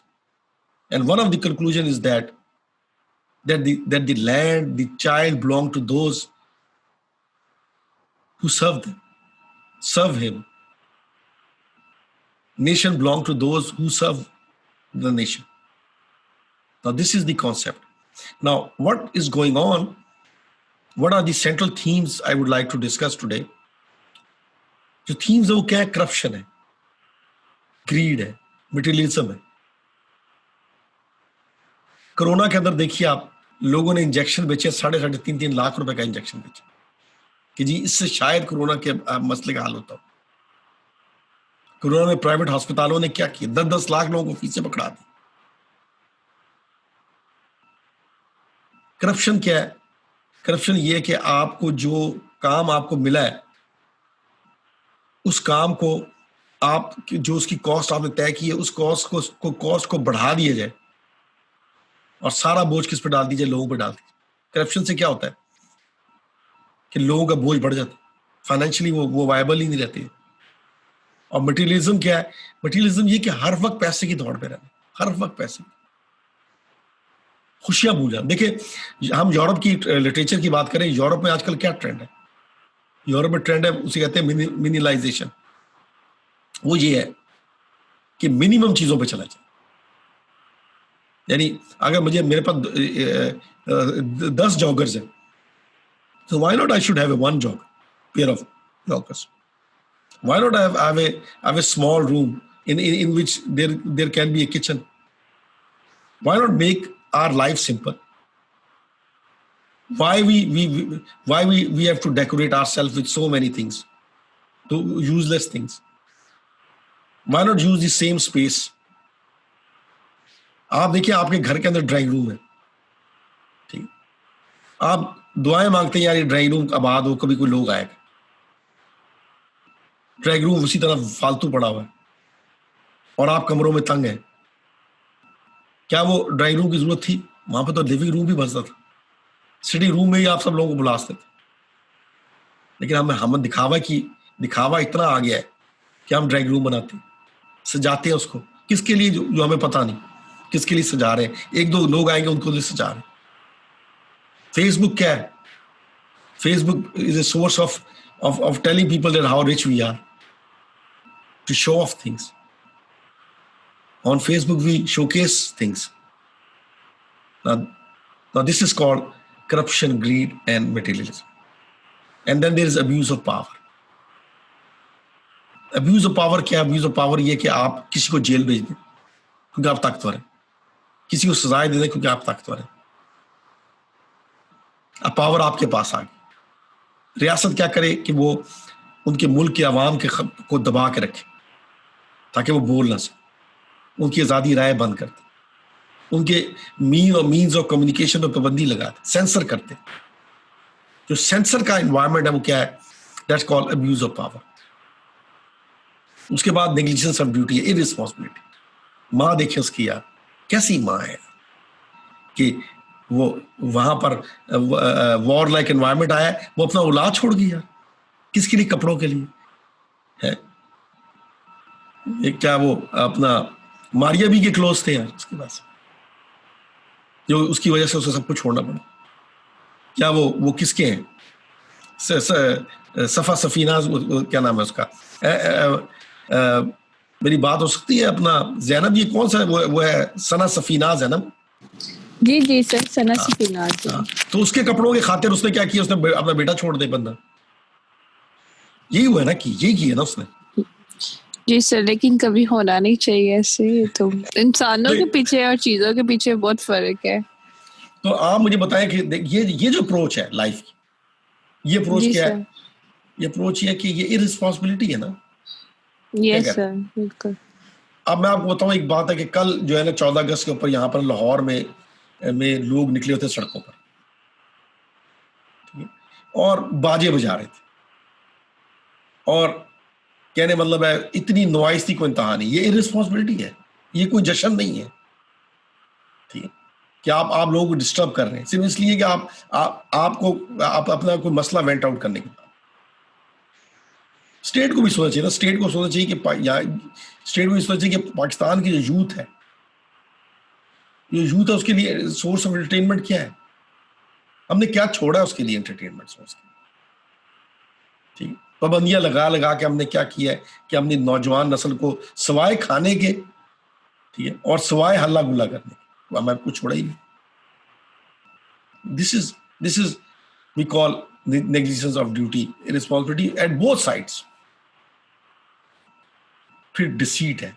And one of the conclusion is that the land, the child belong to those who serve him. Nation belong to those who serve the nation. Now this is the concept. Now, what is going on? What are the central themes I would like to discuss today? जो themes है वो क्या है? Corruption है, grid है, materialism है। Corona के अंदर देखिए आप, लोगों ने इंजेक्शन बेचे, 3.5 लाख रुपए का इंजेक्शन बेचा कि जी इससे शायद कोरोना के मसले का हल होता हो। कोरोना में प्राइवेट अस्पतालों ने क्या किया, 10-10 लाख लोगों को फीसें पकड़ा दी। करप्शन क्या है? करप्शन ये है कि आपको जो काम आपको मिला है, उस काम को आप जो उसकी कॉस्ट आपने तय की है, उस कॉस्ट को बढ़ा दिया जाए और सारा बोझ किस पे डाल दीजिए? लोगों पे डाल दीजिए। करप्शन से क्या होता है कि लोगों का बोझ बढ़ जाता है, फाइनेंशियली वो वायबल ही नहीं रहते। और मटेरियलिज्म क्या है? मटेरियलिज्म ये कि हर वक्त पैसे की दौड़ पे रहना, हर वक्त पैसे, खुशियां भूलना। देखिए हम यूरोप की लिटरेचर की बात करें, यूरोप में आजकल क्या ट्रेंड है? यूरोप में ट्रेंड है, उसे कहते हैं मिनिमलाइजेशन। वो ये है कि मिनिमम चीजों पे चला जाए। यानी अगर मेरे पास 10 जॉगर्स हैं, so why not I should have one pair of joggers? Why not I have a small room in which there can be a kitchen? Why not make our life simple? Why we have to decorate ourselves with so many things, to useless things? Why not use the same space? आप देखिए आपके घर के अंदर drawing room है, ठीक, आप दुआएं मांगते हैं यार ये ड्राइंग रूम आबाद हो, कभी कोई लोग आएगा। ड्राइंग रूम उसी तरह फालतू पड़ा हुआ है और आप कमरों में तंग हैं। क्या वो ड्राइंग रूम की जरूरत थी? वहां पर तो लिविंग रूम भी बचता था, सिटिंग रूम में ही आप सब लोगों को बुला सकते थे। लेकिन हम दिखावा इतना आ गया है कि हम ड्राइंग रूम बनाते हैं, सजाते हैं उसको, किसके लिए जो हमें पता नहीं किसके लिए सजा रहे हैं। 1-2 लोग आएंगे उनको लिए सजा रहे हैं। फेसबुक क्या है? Facebook is a source of telling people that how rich we are, to show off things. On Facebook we showcase things. Now this is called corruption, greed and materialism. And then there is abuse of power. Abuse of power क्या? Abuse of power ये कि आप किसी को jail भेज दें क्योंकि आप ताकतवर हैं, किसी को सजाएं दे दें क्योंकि आप ताकतवर हैं। अब पावर आपके पास आ गई। रियासत क्या करे कि वो उनके मुल्क के अवाम को दबा के रखे ताकि वो बोल ना सके, उनकी आज़ादी राय बंद करते, उनके मीन्स ऑफ कम्युनिकेशन पर पाबंदी लगाते, सेंसर करते। जो सेंसर का एनवायरनमेंट है वो क्या है? That's called abuse of power. उसके बाद नेग्लिजेंस ऑफ ड्यूटी, इररिस्पांसिबिलिटी। माँ देखिए उसकी यार कैसी माँ है कि वो वहां पर वॉर लाइक एनवायरनमेंट आया, वो अपना औलाद छोड़ गई यार, किसके लिए? कपड़ों के लिए है। क्या वो अपना मारिया भी के क्लोज थे यार उसके पास, जो उसकी वजह से उसे सब कुछ छोड़ना पड़ा। क्या वो किसके हैं? सफा सफीना, क्या नाम है उसका? मेरी बात हो सकती है अपना जैनब, ये कौन सा है? वो है सना सफीनाज है ना? जी सर, सना सफीनाज। तो उसके कपड़ों के खातिर उसने क्या किया? उसने अपना बेटा छोड़ दे बंदा। यही हुआ है ना कि यही किया ना उसने। जी सर, लेकिन कभी होना नहीं चाहिए ऐसे। तो इंसानों के पीछे और चीजों के पीछे बहुत फर्क है। तो आप मुझे बताएं कि ये जो अप्रोच है लाइफ की, ये अप्रोच क्या है? ये अप्रोच ये है कि ये इररिस्पांसिबिलिटी है ना। यस सर, बिल्कुल। अब मैं आपको बताऊं, एक बात है कि कल जो है ना 14 अगस्त के ऊपर यहाँ पर लाहौर में लोग निकले होते सड़कों पर, और बाजे बजा रहे थे, और कहने मतलब है इतनी नॉइस थी कोई इंतहा नहीं। ये इररिस्पांसिबिलिटी है, ये कोई जश्न नहीं है, ठीक है, कि आप लोगों को डिस्टर्ब कर रहे हैं सिर्फ इसलिए कि आप अपना कोई मसला वेंट आउट करने के बाद। स्टेट को भी सोचना चाहिए ना, स्टेट को सोचना चाहिए कि स्टेट को भी सोचना चाहिए कि पाकिस्तान की जो यूथ है, उसके लिए सोर्स ऑफ एंटरटेनमेंट क्या है, हमने क्या छोड़ा है उसके लिए एंटरटेनमेंट सोर्स। ठीक, पाबंदियां लगा के हमने क्या किया है कि हमने नौजवान नस्ल को सवाए खाने के, ठीक है, और सवाए हल्ला गुल्ला करने के हमें कुछ छोड़ा ही नहीं। This is we call negligence of duty, responsibility at both sides. फिर डिसीट है,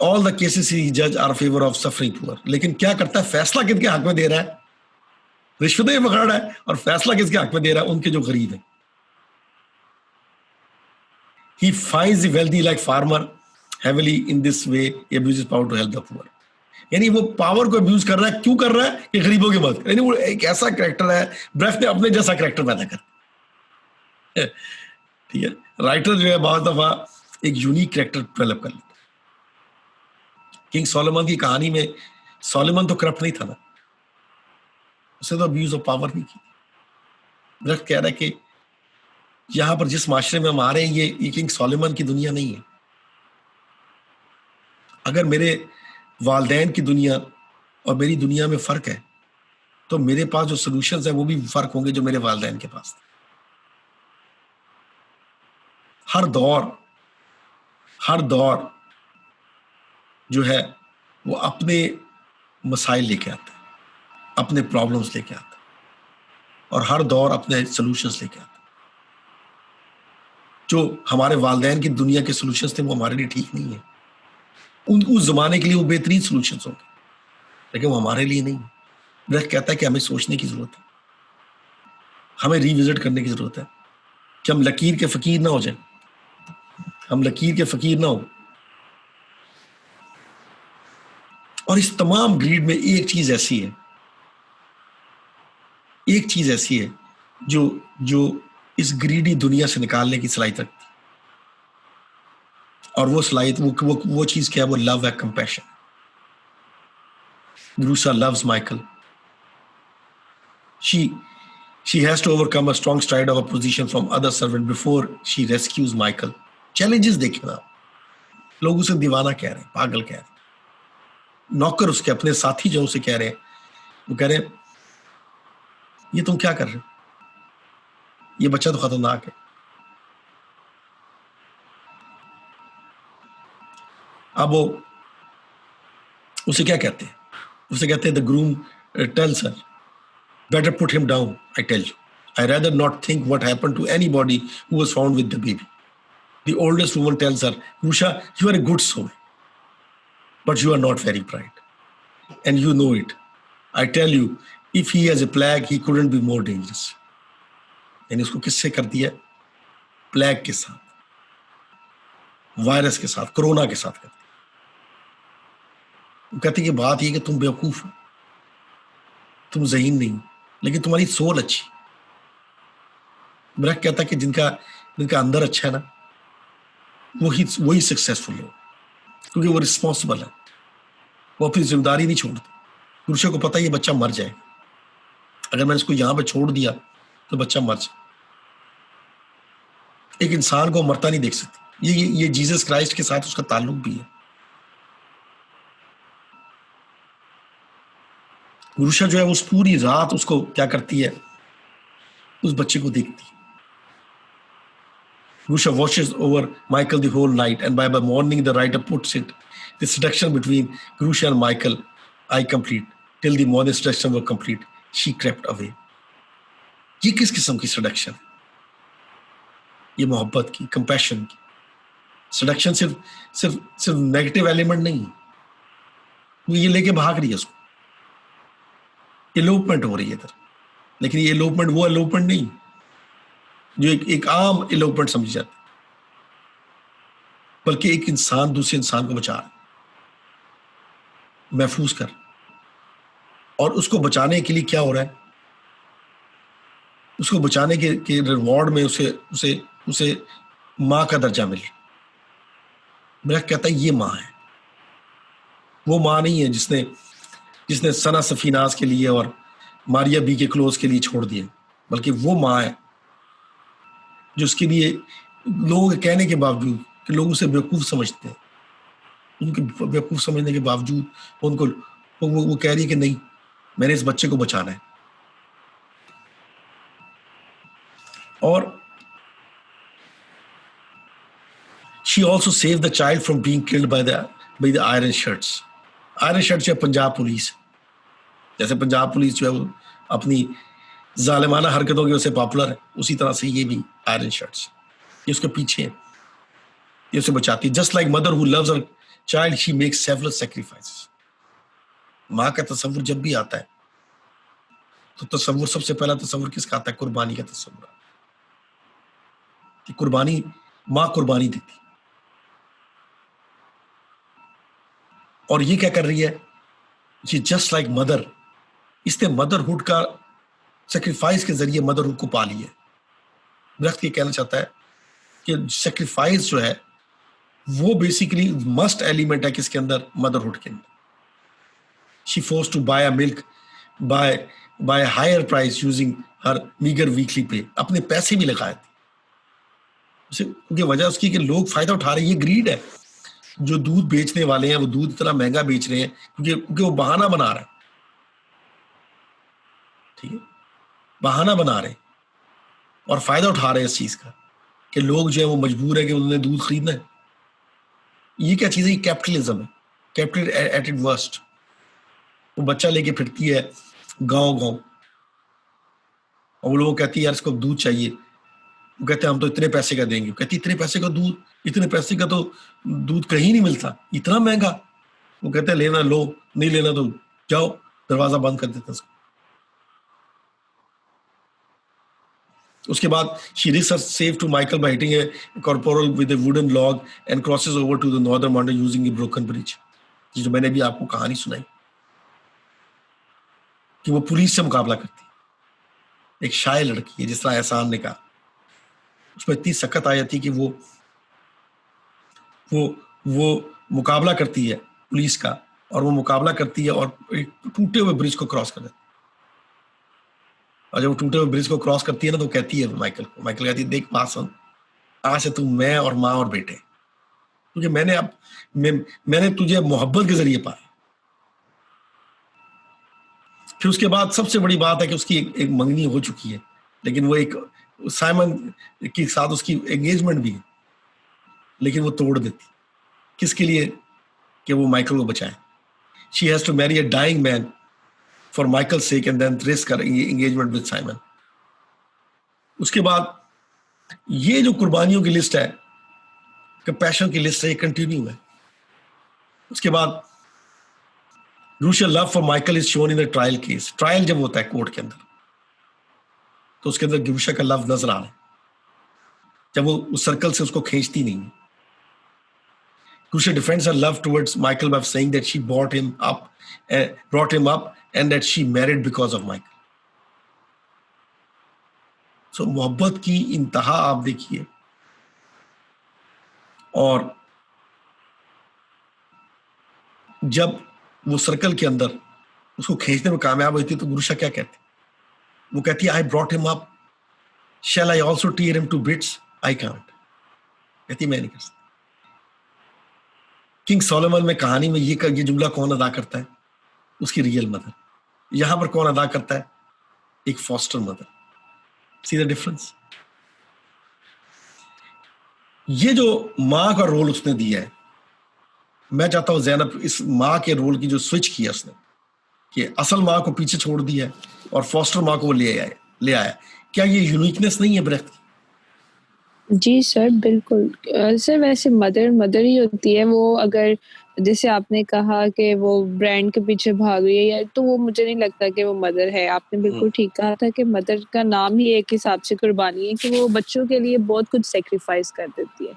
ऑल द केसेस ही जज are favour of suffering poor. लेकिन क्या करता है, फैसला किसके हक में दे रहा है? रिश्वतें पकड़ रहा है और फैसला किसके हक में दे रहा है? उनके जो गरीब है। He finds the wealthy like farmer heavily in this way he abuses power to help the poor। यानी वो पावर को अब्यूज कर रहा है। क्यों कर रहा है? कि गरीबों की मदद। यानी वो एक ऐसा कैरेक्टर है, ब्रेफ्ट ने अपने जैसा कैरेक्टर पैदा कर, ठीक है। राइटर जो है बहुत दफा एक यूनिक कैरेक्टर डेवलप कर लेता। किंग सोलोमन की कहानी में सोलोमन तो करप्ट नहीं था ना, उसने तो अब्यूज ऑफ पावर नहीं की। ब्रेफ्ट कह रहा है कि यहां पर जिस माशरे में हम आ रहे हैं, ये किंग सोलोमन की दुनिया नहीं है। अगर मेरे वालदैन की दुनिया और मेरी दुनिया में फर्क है, तो मेरे पास जो सॉल्यूशंस हैं वो भी फर्क होंगे जो मेरे वालदैन के पास थे। हर दौर जो है वो अपने मसाइल लेके आता है, अपने प्रॉब्लम्स लेके आता है, और हर दौर अपने सॉल्यूशंस लेके आता है। जो हमारे वालदैन की दुनिया के सॉल्यूशंस थे वो हमारे लिए ठीक नहीं है। उस जमाने के लिए वो बेहतरीन सॉल्यूशंस होंगे, लेकिन वो हमारे लिए नहीं। ब्रेख्ट कहता है कि हमें सोचने की जरूरत है, हमें रिविजिट करने की जरूरत है कि हम लकीर के फकीर ना हो जाए, हम लकीर के फकीर ना हो। और इस तमाम ग्रीड में एक चीज ऐसी है जो इस ग्रीडी दुनिया से निकालने की सलाहियत रखती है। और वो सलाहियत वो चीज क्या है? वो लव है, compassion. ग्रूशा loves Michael. She has to overcome a strong stride of opposition from other servant before she rescues Michael. Challenges देखे ना, लोग उसे दीवाना कह रहे हैं, पागल कह रहे हैं। नौकर उसके अपने साथी जो उसे कह रहे हैं, वो कह रहे हैं ये तुम क्या कर रहे हो, ये बच्चा तो खतरनाक है। अब वो उसे क्या कहते हैं? उसे कहते हैं the groom tells her, better put him down, I tell you. I rather not think what happened to anybody who was found with the baby. The oldest woman tells her, Rusha, you are a good soul, but you are not very bright. And you know it. I tell you, if he has a plague, he couldn't be more dangerous. यानी उसको किससे कर दिया? Plague के साथ, virus के साथ, corona के साथ कर दिया। वो कहती कि बात ये कि तुम बेवकूफ हो, तुम ज़हीन नहीं, लेकिन तुम्हारी सोल अच्छी। ब्रेक कहता है कि जिनका अंदर अच्छा है ना, वही सक्सेसफुल है, क्योंकि वो रिस्पॉन्सिबल है, वो अपनी जिम्मेदारी नहीं छोड़ते। पुरुषों को पता है ये बच्चा मर जाए, अगर मैंने इसको यहाँ पे छोड़ दिया तो बच्चा मर जाए। एक इंसान को मरता नहीं देख सकती। ये जीसस क्राइस्ट के साथ उसका ताल्लुक भी है। गुरुशा जो है उस पूरी रात उसको क्या करती है, उस बच्चे को देखती है। Grusha watches over Michael the whole night, and by morning the writer puts it, the seduction between Grusha and Michael, I complete. Till the morning seduction was complete, she crept away. ये किस किस्म की seduction है? ये मोहब्बत की, compassion की seduction। सिर्फ नेगेटिव एलिमेंट नहीं, वो ये लेके भाग रही है उसको, एलोपमेंट हो रही है इधर। लेकिन ये एलोपमेंट वो एलोपमेंट नहीं जो एक आम एलोपमेंट समझी जाती, बल्कि एक इंसान दूसरे इंसान को बचा रहा, महफूज कर। और उसको बचाने के लिए क्या हो रहा है? उसको बचाने के रिवॉर्ड में उसे माँ का दर्जा मिल रहा। मेरा कहता है ये माँ है, वो माँ नहीं है जिसने सना सफीनाज के लिए और मारिया बी के क्लोज के लिए छोड़ दिए, बल्कि वो माँ है जो उसके लिए लोगों के कहने के बावजूद कि लोग उसे बेवकूफ़ समझते हैं, उनके बेवकूफ़ समझने के बावजूद उनको वो कह रही है कि नहीं, मैंने इस बच्चे को बचाना है। और she also saved the child from being killed by the iron shirts. Iron shirt जो है पंजाब पुलिस, जैसे पंजाब पुलिस जो है वो अपनी जालिमाना हरकतों की वजह से पॉपुलर है, उसी तरह से ये भी आयरन शर्ट्स, ये उसके पीछे है, ये उसे बचाती है। Just like mother who loves her child she makes several sacrifices. माँ का तस्वुर जब भी आता है तो तस्वुर, सबसे पहला तस्वुर किसका आता है? कुर्बानी का तस्वुर, कि कुर्बानी, माँ कुर्बानी देती। और ये क्या कर रही है? ये जस्ट लाइक मदर, इसने मदरहुड का सेक्रीफाइस के जरिए मदरहुड को पाली है। दरख्त ये कहना चाहता है कि सेक्रीफाइस जो है वो बेसिकली मस्ट एलिमेंट है किसके अंदर? मदरहुड के अंदर। She force to buy a milk by higher price using her meagre weekly pay, अपने पैसे भी लगाए थे। उनकी वजह उसकी कि लोग फायदा उठा रहे हैं। ये ग्रीड है। जो दूध बेचने वाले हैं वो दूध इतना महंगा बेच रहे हैं क्योंकि वो बहाना बना रहे हैं, ठीक है, बहाना बना रहे हैं और फायदा उठा रहे हैं इस चीज का कि लोग जो है वो मजबूर है कि उन्होंने दूध खरीदना है। ये क्या चीज है? ये कैपिटलिज्म है, कैपिटल एट इट वर्स्ट। वो बच्चा लेके फिरती है गांव गांव और वो लोग कहती है यार इसको दूध चाहिए। वो कहते हैं हम तो इतने पैसे का देंगे। कहती इतने पैसे का दूध? इतने पैसे का तो दूध कहीं नहीं मिलता, इतना महंगा। वो कहते हैं लेना लो, नहीं लेना तो जाओ, दरवाजा बंद कर देते उसको। उसके बाद she risks her save to Michael by hitting a corporal with a wooden log and crosses over to the northern border using a broken bridge। जो मैंने भी आपको कहानी सुनाई कि वो पुलिस से मुकाबला करती है। एक शाय लड़की है, जिस तरह एहसान ने कहा, उसमें इतनी सख्त आ जाती कि वो मुकाबला करती है पुलिस का, और वो मुकाबला करती है और एक टूटे हुए ब्रिज को क्रॉस कर देती है। और जब वो टूटे हुए ब्रिज को क्रॉस करती है ना तो कहती है माइकल कहती है देख बात सुन, आज से तू मैं और माँ और बेटे, क्योंकि मैंने तुझे मोहब्बत के जरिए पाया। फिर उसके बाद सबसे बड़ी बात है कि उसकी एक मंगनी हो चुकी है, लेकिन वो एक साइमन के साथ उसकी एंगेजमेंट भी है, लेकिन वो तोड़ देती। किसके लिए? कि वो माइकल को बचाए। She has to marry a dying man for Michael sake and then risk her engagement with Simon. उसके बाद ये जो कुर्बानियों की लिस्ट है, कंपैशन की लिस्ट है, ये कंटिन्यू है। उसके बाद crucial love for Michael is shown in the trial case। Trial जब होता है कोर्ट के अंदर तो उसके अंदर गिरुशा का लव नजर आ रहा है, जब वो उस सर्कल से उसको खींचती नहीं है। Grusha defends her love towards Michael by saying that she brought him up and that she married because of Michael। So मोहब्बत की इंतहा आप देखिए। और जब वो सर्कल के अंदर उसको खींचने में कामयाब हुई थी तो गुरुशा क्या कहती? वो कहती है I brought him up, shall I also tear him to bits? I can't. कहती मैं नहीं कर सकती। किंग सोलोमन में कहानी में ये जुमला कौन अदा करता है? उसकी रियल मदर। यहां पर कौन अदा करता है? एक foster mother. See the difference. ये जो मां का रोल उसने दिया है, मैं चाहता हूं ज़ैनब इस माँ के रोल की जो स्विच किया उसने, कि असल माँ को पीछे छोड़ दिया है और फॉस्टर माँ को वो ले आया। क्या ये यूनिकनेस नहीं है ब्रेथ की? जी सर, बिल्कुल। सर वैसे मदर ही होती है वो। अगर जैसे आपने कहा कि वो ब्रांड के पीछे भाग रही है या, तो वो मुझे नहीं लगता कि वो मदर है। आपने बिल्कुल ठीक कहा था कि मदर का नाम ही एक हिसाब से कुर्बानी है, कि वो बच्चों के लिए बहुत कुछ सेक्रीफाइस कर देती है,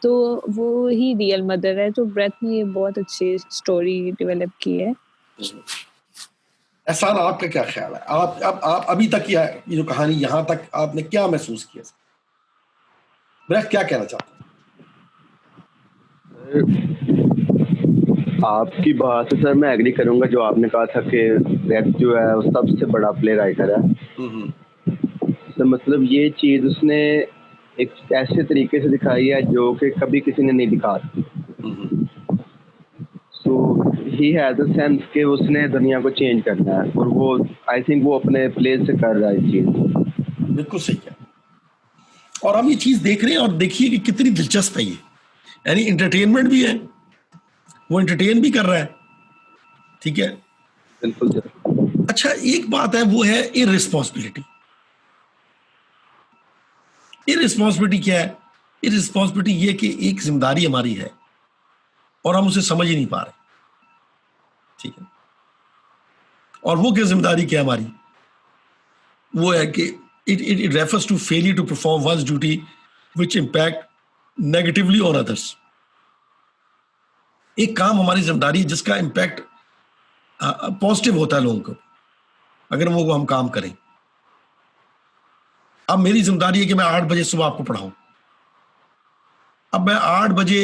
तो वो ही रियल मदर है। तो ब्रेथ ने ये बहुत अच्छी स्टोरी डेवलप की है। एहसान, आपका क्या ख्याल है? आप अभी तक ये जो कहानी यहाँ तक आपने क्या महसूस किया? ब्रेथ क्या कहना चाहता है? आपकी बात से सर मैं एग्री करूंगा। जो आपने कहा था कि ब्रेथ जो है वो सबसे बड़ा प्ले राइटर है, तो मतलब ये चीज उसने एक ऐसे तरीके से दिखाई है जो कि कभी किसी ने नहीं दिखाया। सो ही हैज अ सेंस कि उसने दुनिया को चेंज करना है, और वो आई थिंक वो अपने प्लेस से कर रहा है चीज। बिल्कुल सही है। और हम ये चीज देख रहे हैं और देखिए कि कितनी दिलचस्प है ये, यानी एंटरटेनमेंट भी है, वो एंटरटेन भी कर रहा है, ठीक है। बिल्कुल सर। अच्छा, एक बात है, वो है इररिस्पॉन्सिबिलिटी। इररिस्पॉन्सिबिलिटी क्या है? इररिस्पॉन्सिबिलिटी ये कि एक जिम्मेदारी हमारी है और हम उसे समझ ही नहीं पा रहे, ठीक है। और वो क्या जिम्मेदारी क्या हमारी, वो है कि it refers to failure to perform one's duty which impact negatively on others। एक काम हमारी जिम्मेदारी है जिसका इम्पैक्ट पॉजिटिव होता है लोगों को, अगर वो हम काम करें। अब मेरी जिम्मेदारी है कि मैं 8 बजे सुबह आपको पढ़ाऊं। अब मैं 8 बजे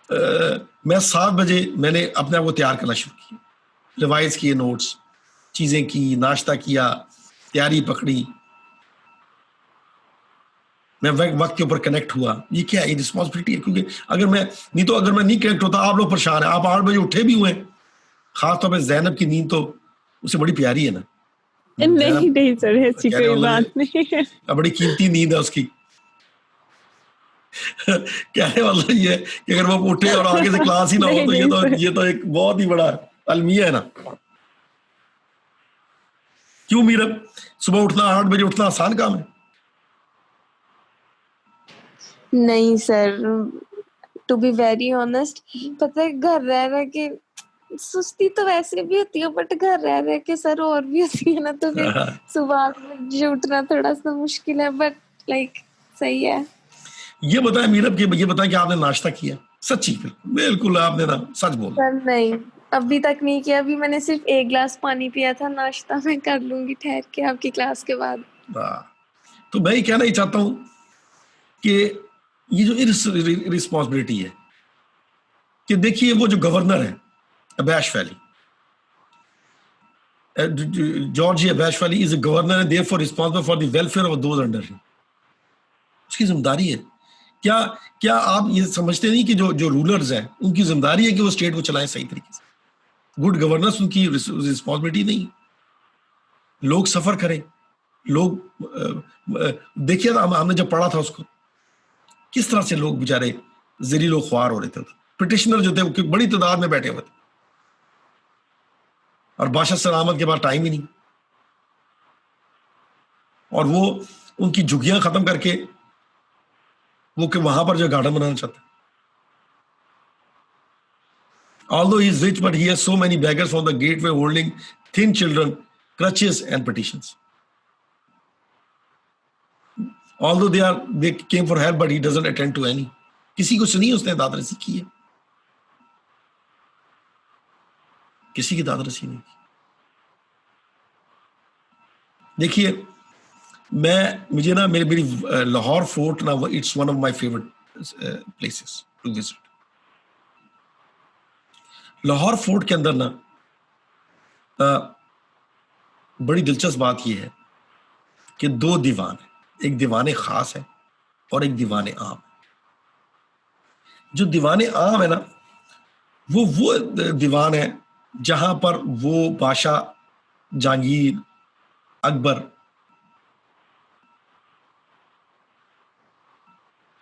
मैं 7 बजे मैंने अपने आप को तैयार करना शुरू किया, रिवाइज किए नोट्स, चीजें की, नाश्ता किया, तैयारी पकड़ी, मैं वक्त के ऊपर कनेक्ट हुआ। ये क्या है, ये रिस्पॉन्सिबिलिटी है। क्योंकि अगर मैं नहीं कनेक्ट होता, आप लोग परेशान हैं। आप 8 बजे उठे भी हुए, खासतौर पर जैनब की नींद तो उससे बड़ी प्यारी है ना। नहीं सर, ऐसी कोई बात नहीं है, बड़ी कीमती नींद है उसकी। कहने वाला ये है कि अगर वो उठे और आगे से क्लास ही ना हो तो ये तो एक बहुत ही बड़ा अलमिया है ना। क्यों मीरब, सुबह उठना 8 बजे उठना आसान काम है? नहीं sir, to be very honest, पता है घर रह रह के सुस्ती तो वैसे भी होती है, बट घर रह रह के सर और भी होती है ना, तो फिर सुबह 8 बजे उठना थोड़ा सा मुश्किल है, बट लाइक सही है। ये बताएं मीरब, ये बताएं कि आपने नाश्ता किया? सच्ची बिल्कुल आपने ना सच बोला? सर नहीं, अभी तक नहीं किया। अभी मैंने सिर्फ 1 गिलास पानी पिया था। नाश्ता मैं कर लूंगी ठहर के आपकी क्लास के बाद। तो मैं ये कहना ही चाहता हूं कि ये जो रिस्पॉन्सिबिलिटी है, कि देखिए वो जो गवर्नर है Abash Valley, George Abash Valley is a governor and therefore responsible for the welfare of those under him. उसकी जिम्मेदारी है। क्या आप ये समझते नहीं कि जो रूलर्स हैं उनकी जिम्मेदारी है कि वो स्टेट को चलाएं सही तरीके से? गुड गवर्नेंस उनकी रिस्पॉन्सिबिलिटी नहीं। लोग सफर करें, लोग देखिए ना, हमने जब पढ़ा था उसको, किस तरह से लोग बेचारे जरीलो ख्वार हो रहे थे। पिटिशनर जो थे वो बड़ी तादाद में बैठे हुए थे, और बादशाह सलामत के पास टाइम ही नहीं, और वो उनकी झुग्गियां खत्म करके वो कि वहां पर जो गार्डन बनाना चाहता है। Although he is rich, but he has so many beggars on the gateway holding thin children, crutches and petitions. Although they came for help, but he doesn't attend to any. किसी को सुनी उसने दादरसी की है? किसी की दादरसी नहीं की। देखिए, मुझे ना मेरी लाहौर फोर्ट ना, it's one of my favourite places to visit. Lahore Fort के अंदर ना बड़ी दिलचस्प बात यह है कि 2 दीवान है, एक दीवाने खास है और एक दीवाने आम। जो दीवाने आम है ना, वो दीवान है जहां पर वो बादशाह जहांगीर, अकबर,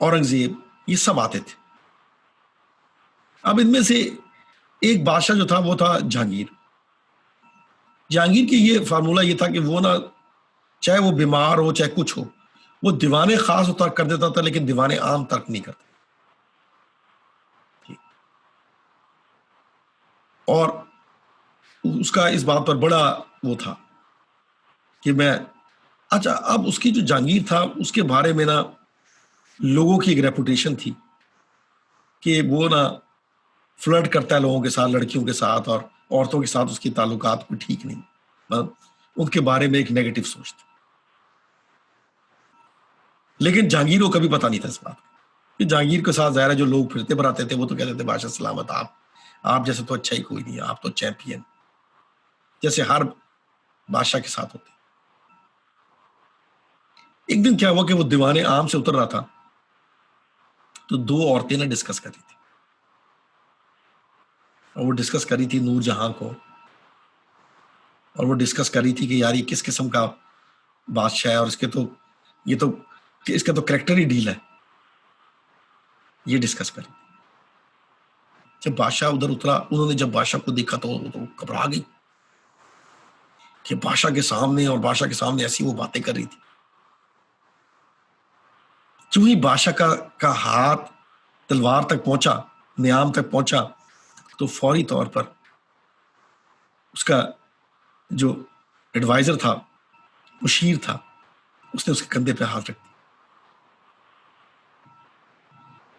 औरंगजेब, ये सब आते थे। अब इनमें से एक बादशाह जो था वो था जहांगीर। जहांगीर की ये फार्मूला ये था कि वो ना, चाहे वो बीमार हो चाहे कुछ हो, वो दीवाने खास तर्क कर देता था, लेकिन दीवाने आम तर्क नहीं करता। और उसका इस बात पर बड़ा वो था कि अच्छा, अब उसकी जो जहांगीर था उसके बारे में ना लोगों की एक रेपुटेशन थी कि वो ना फ्लर्ट करता है लोगों के साथ, लड़कियों के साथ, और औरतों के साथ उसकी ताल्लुकात कोई ठीक नहीं, मतलब उनके बारे में एक नेगेटिव सोच थी। लेकिन जहांगीर को कभी पता नहीं था इस बात कि जहांगीर के साथ ज़ाहिर है जो लोग फिरते बराते थे वो तो कहते थे बादशाह सलामत, आप जैसे तो अच्छा ही कोई नहीं है, आप तो चैंपियन, जैसे हर बादशाह के साथ होते। एक दिन क्या हुआ कि वो दीवाने आम से उतर रहा था, तो 2 औरतें ना डिस्कस कर रही थी, और वो डिस्कस करी थी नूरजहां को, और वो डिस्कस करी थी कि यार ये किस किस्म का बादशाह है, और इसका तो करेक्टर ही ढील है। ये डिस्कस करी। जब बादशाह उधर उतरा, उन्होंने जब बादशाह को देखा तो घबरा गई कि बादशाह के सामने ऐसी वो बातें कर रही थी। जो ही बादशाह का हाथ तलवार तक पहुंचा, नियाम तक पहुंचा तो फौरी तौर पर उसका जो एडवाइजर था, मुशीर था, उसने उसके कंधे पे हाथ रख दिया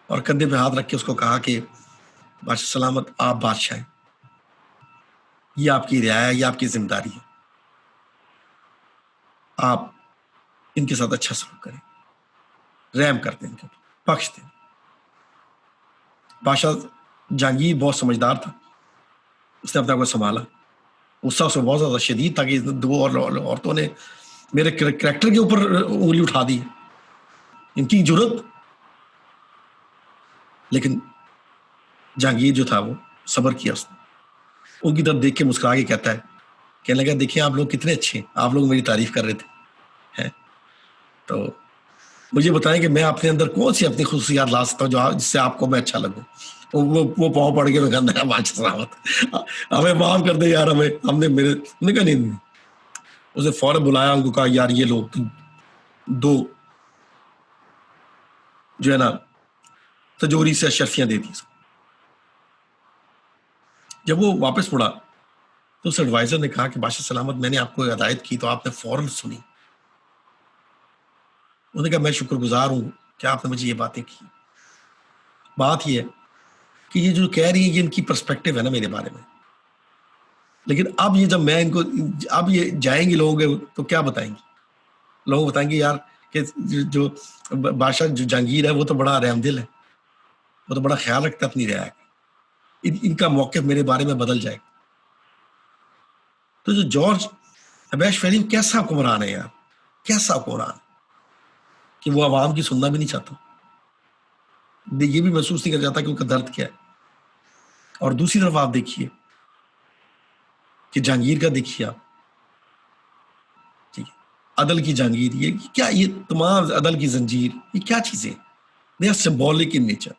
और कंधे पे हाथ रख के उसको कहा कि बादशाह सलामत, आप बादशाह हैं, ये आपकी रियाया है, ये आपकी जिम्मेदारी है, आप इनके साथ अच्छा सलूक करें, रहम कर दें, इनके ऊपर बख्श दें। बादशाह जहांगीर बहुत समझदार था, उसने अपने आप को संभाला। गुस्सा उसमें बहुत ज्यादा शदीद था कि दो औरतों ने मेरे कैरेक्टर के ऊपर उंगली उठा दी, इनकी जुर्रत। लेकिन जहांगीर जो था वो सब्र किया उसने, उनकी तरफ देख के मुस्कुरा के कहता है, कहने लगा, देखिए आप लोग कितने अच्छे हैं, आप लोग मेरी तारीफ कर रहे थे हैं, तो मुझे बताएं कि मैं अपने अंदर कौन सी अपनी खुशियात ला सकता हूँ जो जिससे आपको मैं अच्छा लगूं। वो पाँव पड़ के मैं कहता बादशाह सलामत, हमें माफ कर दे यार, हमने कहा नहीं। उसे फौरन बुलाया, उनको कहा, यार ये लोग दो जो है ना तिजोरी से अशरफियां दे दी। जब वो वापस मुड़ा तो उस एडवाइजर ने कहा कि बादशाह सलामत, मैंने आपको हिदायत की तो आपने फौरन सुनी। उन्होंने कहा, मैं शुक्रगुजार हूं कि आपने मुझे ये बातें की। बात ये है कि ये जो कह रही है ये इनकी पर्सपेक्टिव है ना मेरे बारे में, लेकिन अब ये जब मैं इनको, अब ये जाएंगे लोगों तो क्या बताएंगे? लोग बताएंगे यार कि जो बादशाह जो जहांगीर है वो तो बड़ा रहमदिल है, वो तो बड़ा ख्याल रखता है अपनी रियाया का, इनका मौक़िफ़ मेरे बारे में बदल जाएगा। तो जो जॉर्ज हबैश फैली कैसा हुक्मरान है यार, कैसा हुक्मरान कि वो आवाम की सुनना भी नहीं चाहता, ये भी महसूस नहीं कर जाता कि उनका दर्द क्या है। और दूसरी तरफ आप देखिए कि जहांगीर का देखिए आप, ठीक है, अदल की जहांगीर, ये क्या, ये तमाम अदल की जंजीर, ये क्या चीजें, they are symbolic in nature.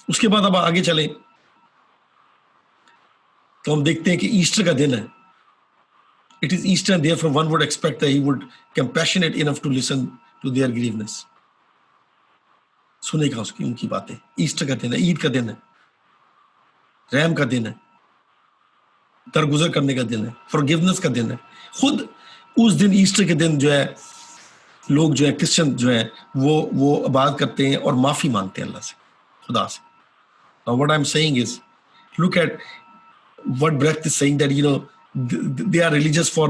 उसके बाद अब आगे चलें तो हम देखते हैं कि ईस्टर का दिन है। It is Easter, therefore one would expect that he would compassionate enough to listen to their grievance, सुनेगा उसकी उनकी बातें। ईस्टर का दिन है, ईद का दिन है, रहम का दिन है, दरगुजर करने का दिन है, फॉरगिवनेस का दिन है। खुद उस दिन ईस्टर के दिन जो है लोग जो है क्रिश्चियन जो है वो इबादत करते हैं और माफी मांगते हैं अल्लाह से, खुदा से। Now what I'm saying is, look at what Brecht is saying, that they are religious for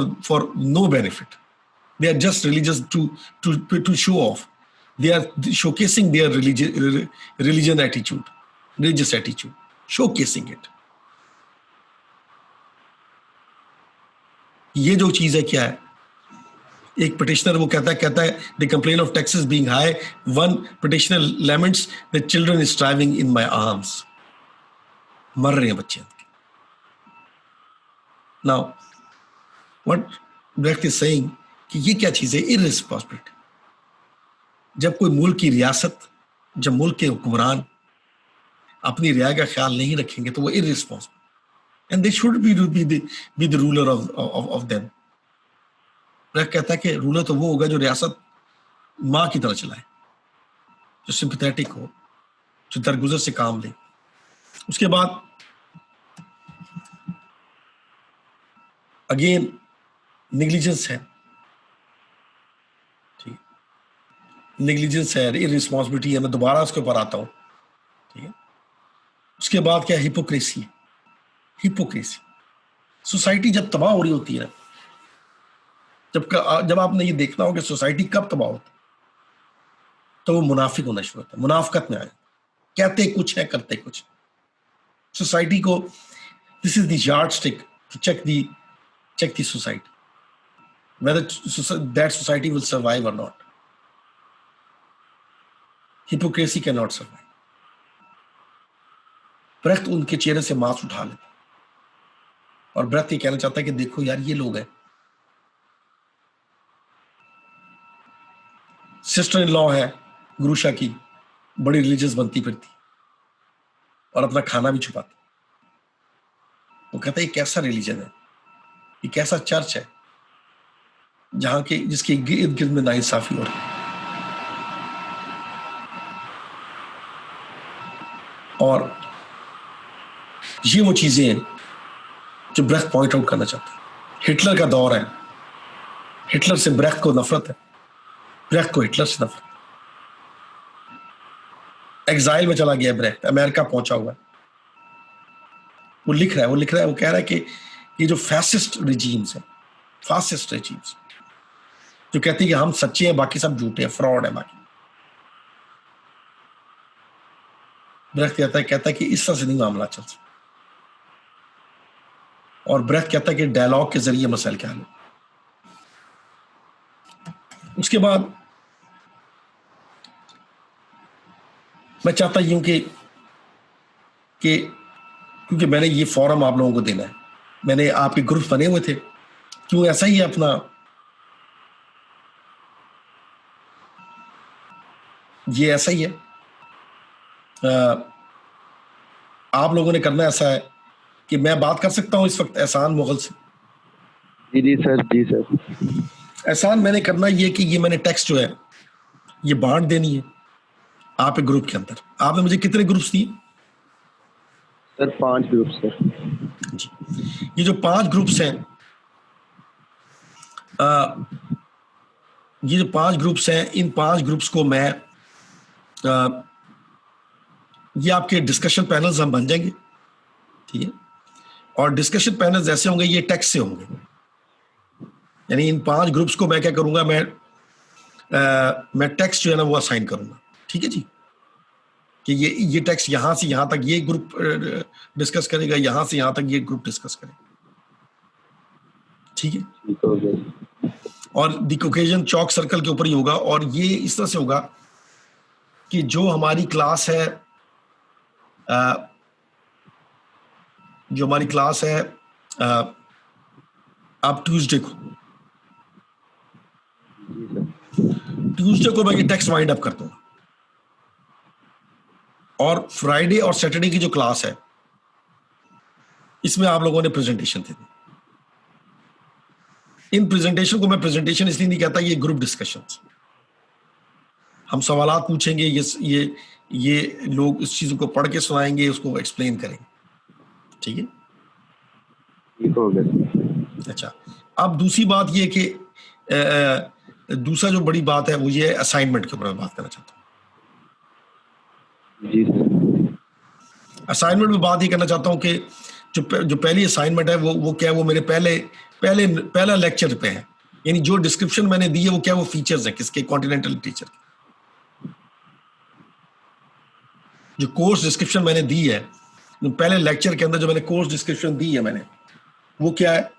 no benefit. They are just religious to show off. They are showcasing their religious attitude, showcasing it. ये जो चीज है क्या है? एक petitioner वो कहता है they complain of taxes being high. One petitioner laments the children is striving in my arms. मर रहे हैं बच्चे। Now what Brecht is saying कि ये क्या चीज है? irresponsibility. जब कोई मुल्क की रियासत, जब मुल्क के हुक्मरान अपनी रियाया का ख्याल नहीं रखेंगे तो वो irresponsible, and they should be the ruler of them. Brecht कहता है कि रूलर तो वो होगा जो रियासत माँ की तरह चलाए, जो सिंपैथेटिक हो, जो दरगुजर से काम ले। उसके बाद अगेन नेग्लिजेंस है, ठीक, नेग्लिजेंस है, इररिस्पांसिबिलिटी है। मैं दोबारा उसके ऊपर आता हूँ, ठीक है। उसके बाद क्या? हिपोक्रेसी। हिपोक्रेसी, सोसाइटी जब तबाह हो रही होती है, जब आपने ये देखना हो कि सोसाइटी कब तबाह होती, तो वो मुनाफिक होना शुरू होता है, मुनाफिकत में आए, कहते कुछ है करते कुछ। सोसाइटी को, this is the yardstick to check the society, whether that society will survive or not. Hypocrisy cannot survive. Brecht उनके चेहरे से मास्क उठा लेता और ब्रेख्त ये कहना चाहता है कि देखो यार, ये लोग हैं, सिस्टर इन लॉ है गुरुशा की, बड़ी रिलीजियस बनती फिरती और अपना खाना भी छुपाती। वो कहता है ये कैसा रिलीजन है, ये कैसा चर्च है जहां के जिसके इर्द गिर्द में नाइंसाफी हो रही है। और ये वो चीजें हैं जो ब्रेख्त पॉइंट आउट करना चाहते हैं। हिटलर का दौर है, हिटलर से ब्रेख्त को नफरत है, ब्रेख्त को हिटलर से नफरत। एग्जाइल में चला गया ब्रेख्त, अमेरिका पहुंचा हुआ है, वो लिख रहा है, वो कह रहा है कि ये जो फैसिस्ट रिजीम्स हैं, फासिस्ट रिजीम्स जो कहते हैं कि हम सच्चे हैं बाकी सब झूठे हैं, फ्रॉड है बाकी, ब्रेख्त कहता है कि इस तरह से नहीं मामला चल सकता। और ब्रेख्त कहता है कि डायलॉग के जरिए मसले क्या है। उसके बाद मैं चाहता हूं कि क्योंकि मैंने ये फॉरम आप लोगों को देना है, मैंने आपके ग्रुप बने हुए थे, क्यों ऐसा ही है अपना, ये ऐसा ही है। आप लोगों ने करना ऐसा है कि मैं बात कर सकता हूं इस वक्त एहसान मुगल से। जी सर। एहसान मैंने करना ये कि ये मैंने टेक्स्ट जो है ये बांट देनी है आप एक ग्रुप के अंदर। आपने मुझे कितने ग्रुप्स दिए? सर 5 ग्रुप सर जी। ये जो 5 ग्रुप्स हैं, ये जो 5 ग्रुप्स हैं, इन 5 ग्रुप्स को मैं ये आपके डिस्कशन पैनल्स हम बन जाएंगे, ठीक है। और डिस्कशन पैनल्स ऐसे होंगे, ये टेक्स्ट से होंगे, यानी इन 5 ग्रुप्स को मैं क्या करूंगा, मैं टेक्स्ट जो है ना वो असाइन करूंगा, ठीक है जी, कि ये टेक्स्ट यहां से यहां तक ये ग्रुप डिस्कस करेगा, यहां से यहां तक ये ग्रुप डिस्कस करेगा, ठीक है। और द ओकेजन चौक सर्कल के ऊपर ही होगा, और ये इस तरह से होगा कि जो हमारी क्लास है, आप ट्यूसडे को मैं ये टेक्स्ट वाइंड अप कर दूंगा, और फ्राइडे और सैटरडे की जो क्लास है इसमें आप लोगों ने presentation they the. In presentation को मैं प्रेजेंटेशन इसलिए नहीं कहता, ये ग्रुप डिस्कशंस, हम सवालात पूछेंगे, ये लोग इस चीज को पढ़ के सुनाएंगे, उसको एक्सप्लेन करेंगे, ठीक है। अच्छा, अब दूसरी बात ये कि दूसरा जो बड़ी बात है वो ये असाइनमेंट के ऊपर मैं बात करना चाहता हूँ। जी सर। असाइनमेंट में बात ये करना चाहता हूँ कि जो पहली असाइनमेंट है वो क्या है, वो मेरे पहला लेक्चर पे है, यानी जो डिस्क्रिप्शन मैंने दी है वो क्या, वो फीचर्स है किसके, कॉन्टिनेंटल लिटरेचर के। जो कोर्स डिस्क्रिप्शन मैंने दी है, जो पहले लेक्चर के अंदर जो मैंने कोर्स डिस्क्रिप्शन दी है मैंने, वो क्या है,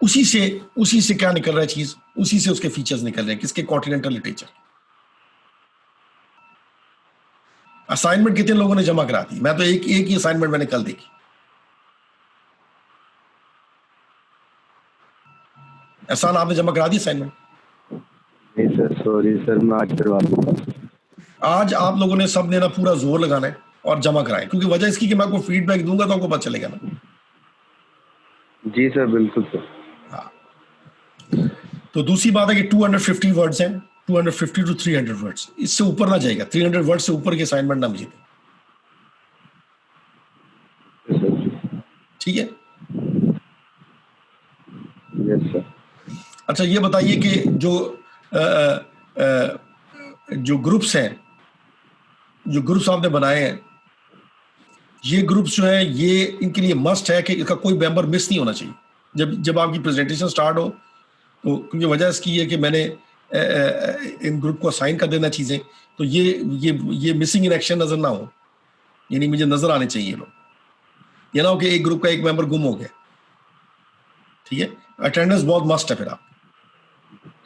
उसी से क्या निकल रहा है चीज, उसी से उसके फीचर्स निकल रहे हैं, किसके, कॉन्टिनेंटल लिटरेचर। असाइनमेंट कितने लोगों ने जमा करा दी? मैं तो एक ही असाइनमेंट मैंने कल देखी। एहसान, आपने जमा करा दी असाइनमेंट? नहीं सर, सॉरी सर, मैं आज करवा दूंगा। आज आप लोगों ने सब ने ना पूरा जोर लगाना है और जमा कराएं, क्योंकि वजह इसकी कि मैं आपको फीडबैक दूंगा तो आपको पता चलेगा ना। जी सर, बिल्कुल सर। हाँ, तो दूसरी बात है कि 250 वर्ड्स हैं, 250 to 300 वर्ड्स, इससे ऊपर ना जाएगा, 300 वर्ड से ऊपर के असाइनमेंट ना मुझे, ठीक है। Yes sir. अच्छा, ये बताइए कि जो ग्रुप्स हैं, जो ग्रुप्स आपने बनाए हैं, ये ग्रुप्स जो हैं, ये इनके लिए मस्ट है कि इसका कोई मेंबर मिस नहीं होना चाहिए जब आपकी प्रेजेंटेशन स्टार्ट हो। तो क्योंकि वजह इसकी है कि मैंने इन ग्रुप को असाइन कर देना चीजें, तो ये मिसिंग इन एक्शन नजर ना हो, यानी मुझे नजर आने चाहिए लोग, ये ना हो कि एक ग्रुप का एक मेंबर गुम हो गया, ठीक है। अटेंडेंस बहुत मस्ट है फिर आप,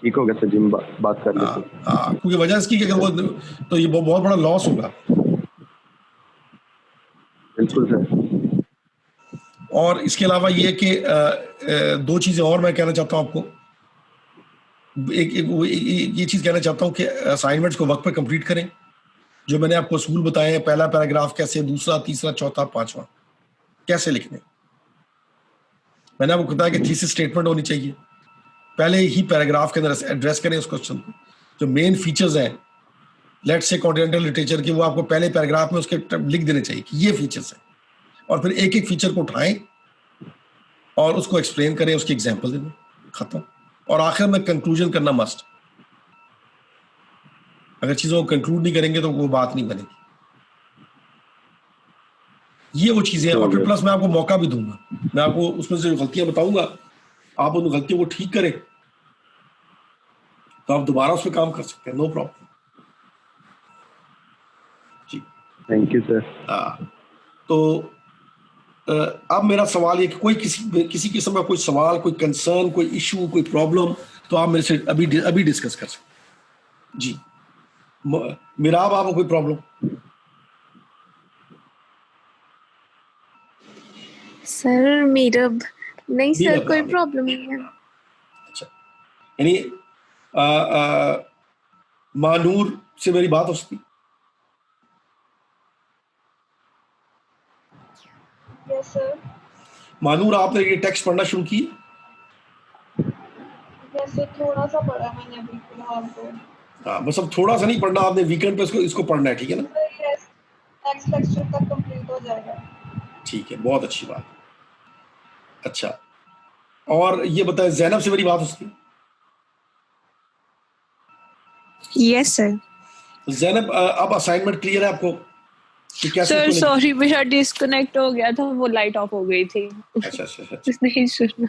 ठीक हो गया सर जी, बात कर लेते हैं। हाँ, क्योंकि वजह इसकी कि अगर वो, तो ये बहुत बड़ा लॉस होगा। बिल्कुल सर। और इसके अलावा ये कि 2 चीजें और मैं कहना चाहता हूँ आपको। ये चीज कहना चाहता हूँ कि असाइनमेंट्स को वक्त पर कंप्लीट करें, जो मैंने आपको असूल बताए हैं, पहला पैराग्राफ कैसे, दूसरा, तीसरा, चौथा, 5वां कैसे लिखने। मैंने आपको बताया कि थीसिस स्टेटमेंट होनी चाहिए, पहले ही पैराग्राफ के अंदर एड्रेस करें उस क्वेश्चन को। जो मेन फीचर्स हैं, लेट्स से कॉन्टिनेंटल लिटरेचर की, वो आपको पहले पैराग्राफ में उसके लिख देने चाहिए कि ये फीचर्स हैं, और फिर एक एक फीचर को उठाएं और उसको एक्सप्लेन करें, उसकी एग्जांपल दें, खत्म। और आखिर में कंक्लूजन करना मस्ट। अगर चीजों को कंक्लूड नहीं करेंगे तो वो बात नहीं बनेगी। ये वो चीजें हैं। और फिर प्लस मैं आपको मौका भी दूंगा, मैं आपको उसमें से जो गलतियां बताऊंगा, आप उन गलतियों को ठीक करें तो आप दोबारा उस पर काम कर सकते हैं, नो प्रॉब्लम। जी थैंक यू सर। तो अब मेरा सवाल ये कि कोई किसी किस्म का कोई सवाल, कोई कंसर्न, कोई इशू, कोई प्रॉब्लम, तो आप मेरे से अभी डिस्कस कर सकते हैं। जी मिराब, आपको कोई प्रॉब्लम? सर मेरा नहीं सर, कोई प्रॉब्लम नहीं है। अच्छा, यानी मानूर से मेरी बात हो सकती? Yes sir. मानूर, आपने ये टेक्स्ट पढ़ना शुरू की? वैसे थोड़ा सा पढ़ा मैंने अभी फिलहाल तो। हाँ, बस अब थोड़ा सा नहीं पढ़ना, आपने वीकेंड पे इसको पढ़ना है, ठीक है ना? नेक्स्ट लेक्चर तक कंप्लीट हो जाएगा। ठीक है, बहुत अच्छी बात। अच्छा, और ये बताएं, ज़ैनब से मेरी बात हो सकती? Yes sir. ज़ैनब, अब असाइनमेंट क्लियर है आपको कि कैसे? सर सॉरी, मेरा डिस्कनेक्ट हो गया था, वो लाइट ऑफ हो गई थी। अच्छा अच्छा अच्छा नहीं सुना।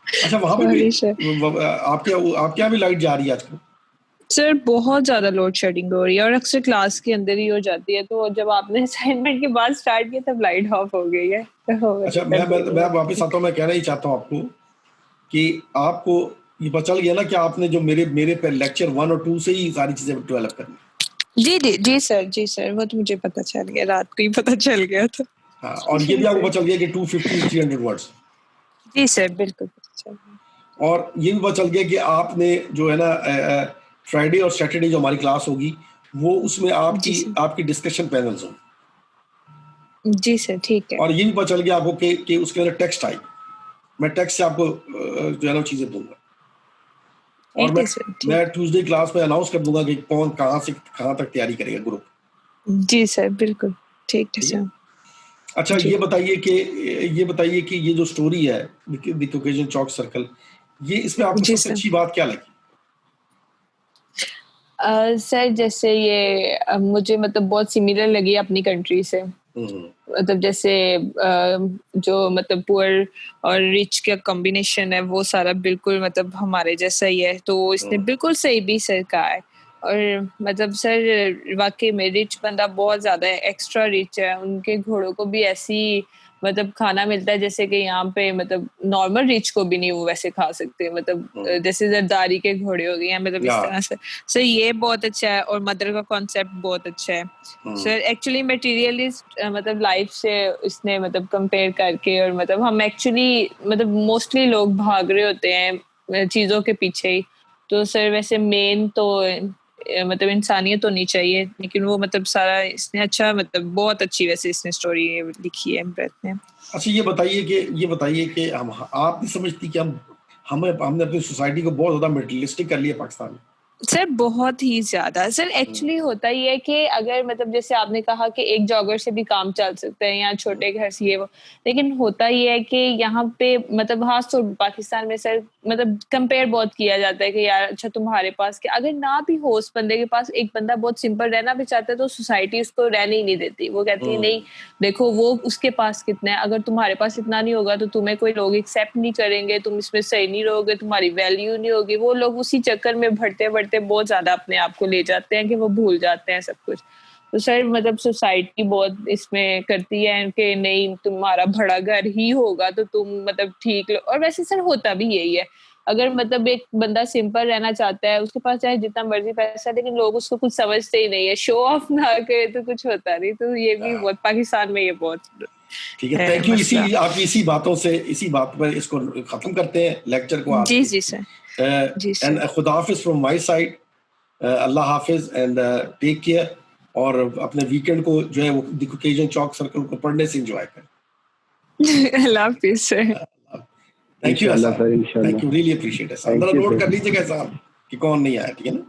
अच्छा, वहाँ पे भी आपके यहाँ भी लाइट जा रही है आजकल? सर बहुत ज्यादा लोड शेडिंग हो रही है और अक्सर क्लास के अंदर ही हो जाती है, तो जब आपने असाइनमेंट के बाद स्टार्ट किया तब लाइट ऑफ हो गई है। अच्छा, मैं वापस आता हूँ। मैं कहना ही चाहता हूँ आपको कि आपको ये पता चल गया ना कि आपने जो मेरे पे लेक्चर 1 और 2 से ही सारी चीजें डेवलप करनी। जी सर, वो तो मुझे पता चल गया, रात को ही पता चल गया था। हाँ, और ये भी आपको पता चल गया कि 250-300 वर्ड्स? जी सर, बिल्कुल पता चल गया। और ये भी पता चल गया कि आपने जो है ना फ्राइडे और सैटरडे जो हमारी क्लास होगी, वो उसमें आपकी डिस्कशन पैनल्स होंगे। जी सर, ठीक है। और ये भी पता चल गया आपको कि उसके अंदर टेक्स्ट आई, मैं टेक्स्ट से आपको जो है ना चीजें दूंगा। और मैं ट्यूसडे क्लास में अनाउंस कर दूंगा कि कौन कहाँ से कहाँ तक तैयारी करेगा ग्रुप। जी सर, बिल्कुल ठीक है सर। अच्छा, ये बताइए कि ये जो स्टोरी है द कॉकेशियन चॉक सर्कल, ये इसमें आपको सबसे अच्छी बात क्या लगी? सर जैसे ये मुझे मतलब बहुत सिमिलर लगी अपनी कंट्री से। मतलब जैसे जो मतलब पुअर और रिच का कॉम्बिनेशन है, वो सारा बिल्कुल मतलब हमारे जैसा ही है, तो इसने बिल्कुल सही भी सर कहा है। और मतलब सर वाकई में रिच बंदा बहुत ज्यादा एक्स्ट्रा रिच है, उनके घोड़ों को भी ऐसी मतलब खाना मिलता है जैसे कि यहाँ पे मतलब नॉर्मल रिच को भी नहीं वो वैसे खा सकते, मतलब जैसे जरदारी के घोड़े हो गए हैं, मतलब इस तरह से। सर ये बहुत अच्छा है और मदर का कॉन्सेप्ट बहुत अच्छा है सर। एक्चुअली मटेरियलिस्ट मतलब लाइफ से इसने मतलब कंपेयर करके, और मतलब हम एक्चुअली मतलब मोस्टली लोग भाग रहे होते हैं चीजों के पीछे ही, तो सर वैसे मेन तो मतलब इंसानियत होनी चाहिए, लेकिन वो मतलब सारा इसने अच्छा मतलब बहुत अच्छी वैसे इसने स्टोरी लिखी है ब्रेथ ने। अच्छा, ये बताइए कि हम आप नहीं समझती कि हमने अपनी सोसाइटी को बहुत ज्यादा मटेरियलिस्टिक कर लिया पाकिस्तान में? सर बहुत ही ज्यादा सर। एक्चुअली होता ही है कि अगर मतलब जैसे आपने कहा कि एक जॉगर से भी काम चल सकता है या छोटे घर से ये वो, लेकिन होता ही है कि यहाँ पे मतलब खास तौर पाकिस्तान में सर मतलब कंपेयर बहुत किया जाता है कि यार अच्छा तुम्हारे पास क्या, अगर ना भी हो उस बंदे के पास, एक बंदा बहुत सिंपल रहना भी चाहता है तो सोसाइटी उसको रहने ही नहीं देती। वो कहती है नहीं देखो वो उसके पास कितना है, अगर तुम्हारे पास इतना नहीं होगा तो तुम्हें कोई लोग एक्सेप्ट नहीं करेंगे, तुम इसमें सही नहीं रहोगे, तुम्हारी वैल्यू नहीं होगी। वो लोग उसी चक्कर में बढ़ते बहुत ज्यादा अपने आप को ले जाते हैं कि वो भूल जाते हैं सब कुछ। तो सर मतलब सोसाइटी बहुत इसमें करती है कि नहीं तुम्हारा बड़ा घर ही होगा तो तुम मतलब ठीक लो, और वैसे सर होता भी यही है। अगर मतलब एक बंदा सिंपल रहना चाहता है, उसके पास चाहे जितना मर्जी पैसा, लेकिन लोग उसको कुछ समझते ही नहीं है, शो ऑफ ना करे तो कुछ होता नहीं। तो ये भी बहुत पाकिस्तान में ये बहुत ठीक है। Thank you. इसी बात पर इसको खत्म करते हैं लेक्चर को आज। जी सर। एंड खुदा हाफिज फ्रॉम माय साइड। अल्लाह हाफिज एंड टेक केयर। और अपने वीकेंड को जो है वो द कॉकेशियन चॉक सर्कल को पढ़ने से एंजॉय करें। अल्लाह हाफिज sir. Thank you sir, thank you, really appreciate है। अंदर नोट कर लीजिएगा साहब कि कौन नहीं आया, ठीक है ना?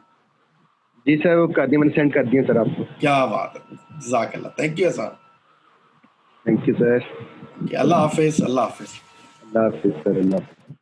जी सर, वो कर दी, मैंने सेंड कर दिया सर आपको। क्या बात है, जज़ाकल्लाह, थैंक यू एहसान। Thank you sir. अल्लाह हाफिज, अल्लाह हाफिज। अल्लाह हाफिज सर, अल्लाह हाफिज।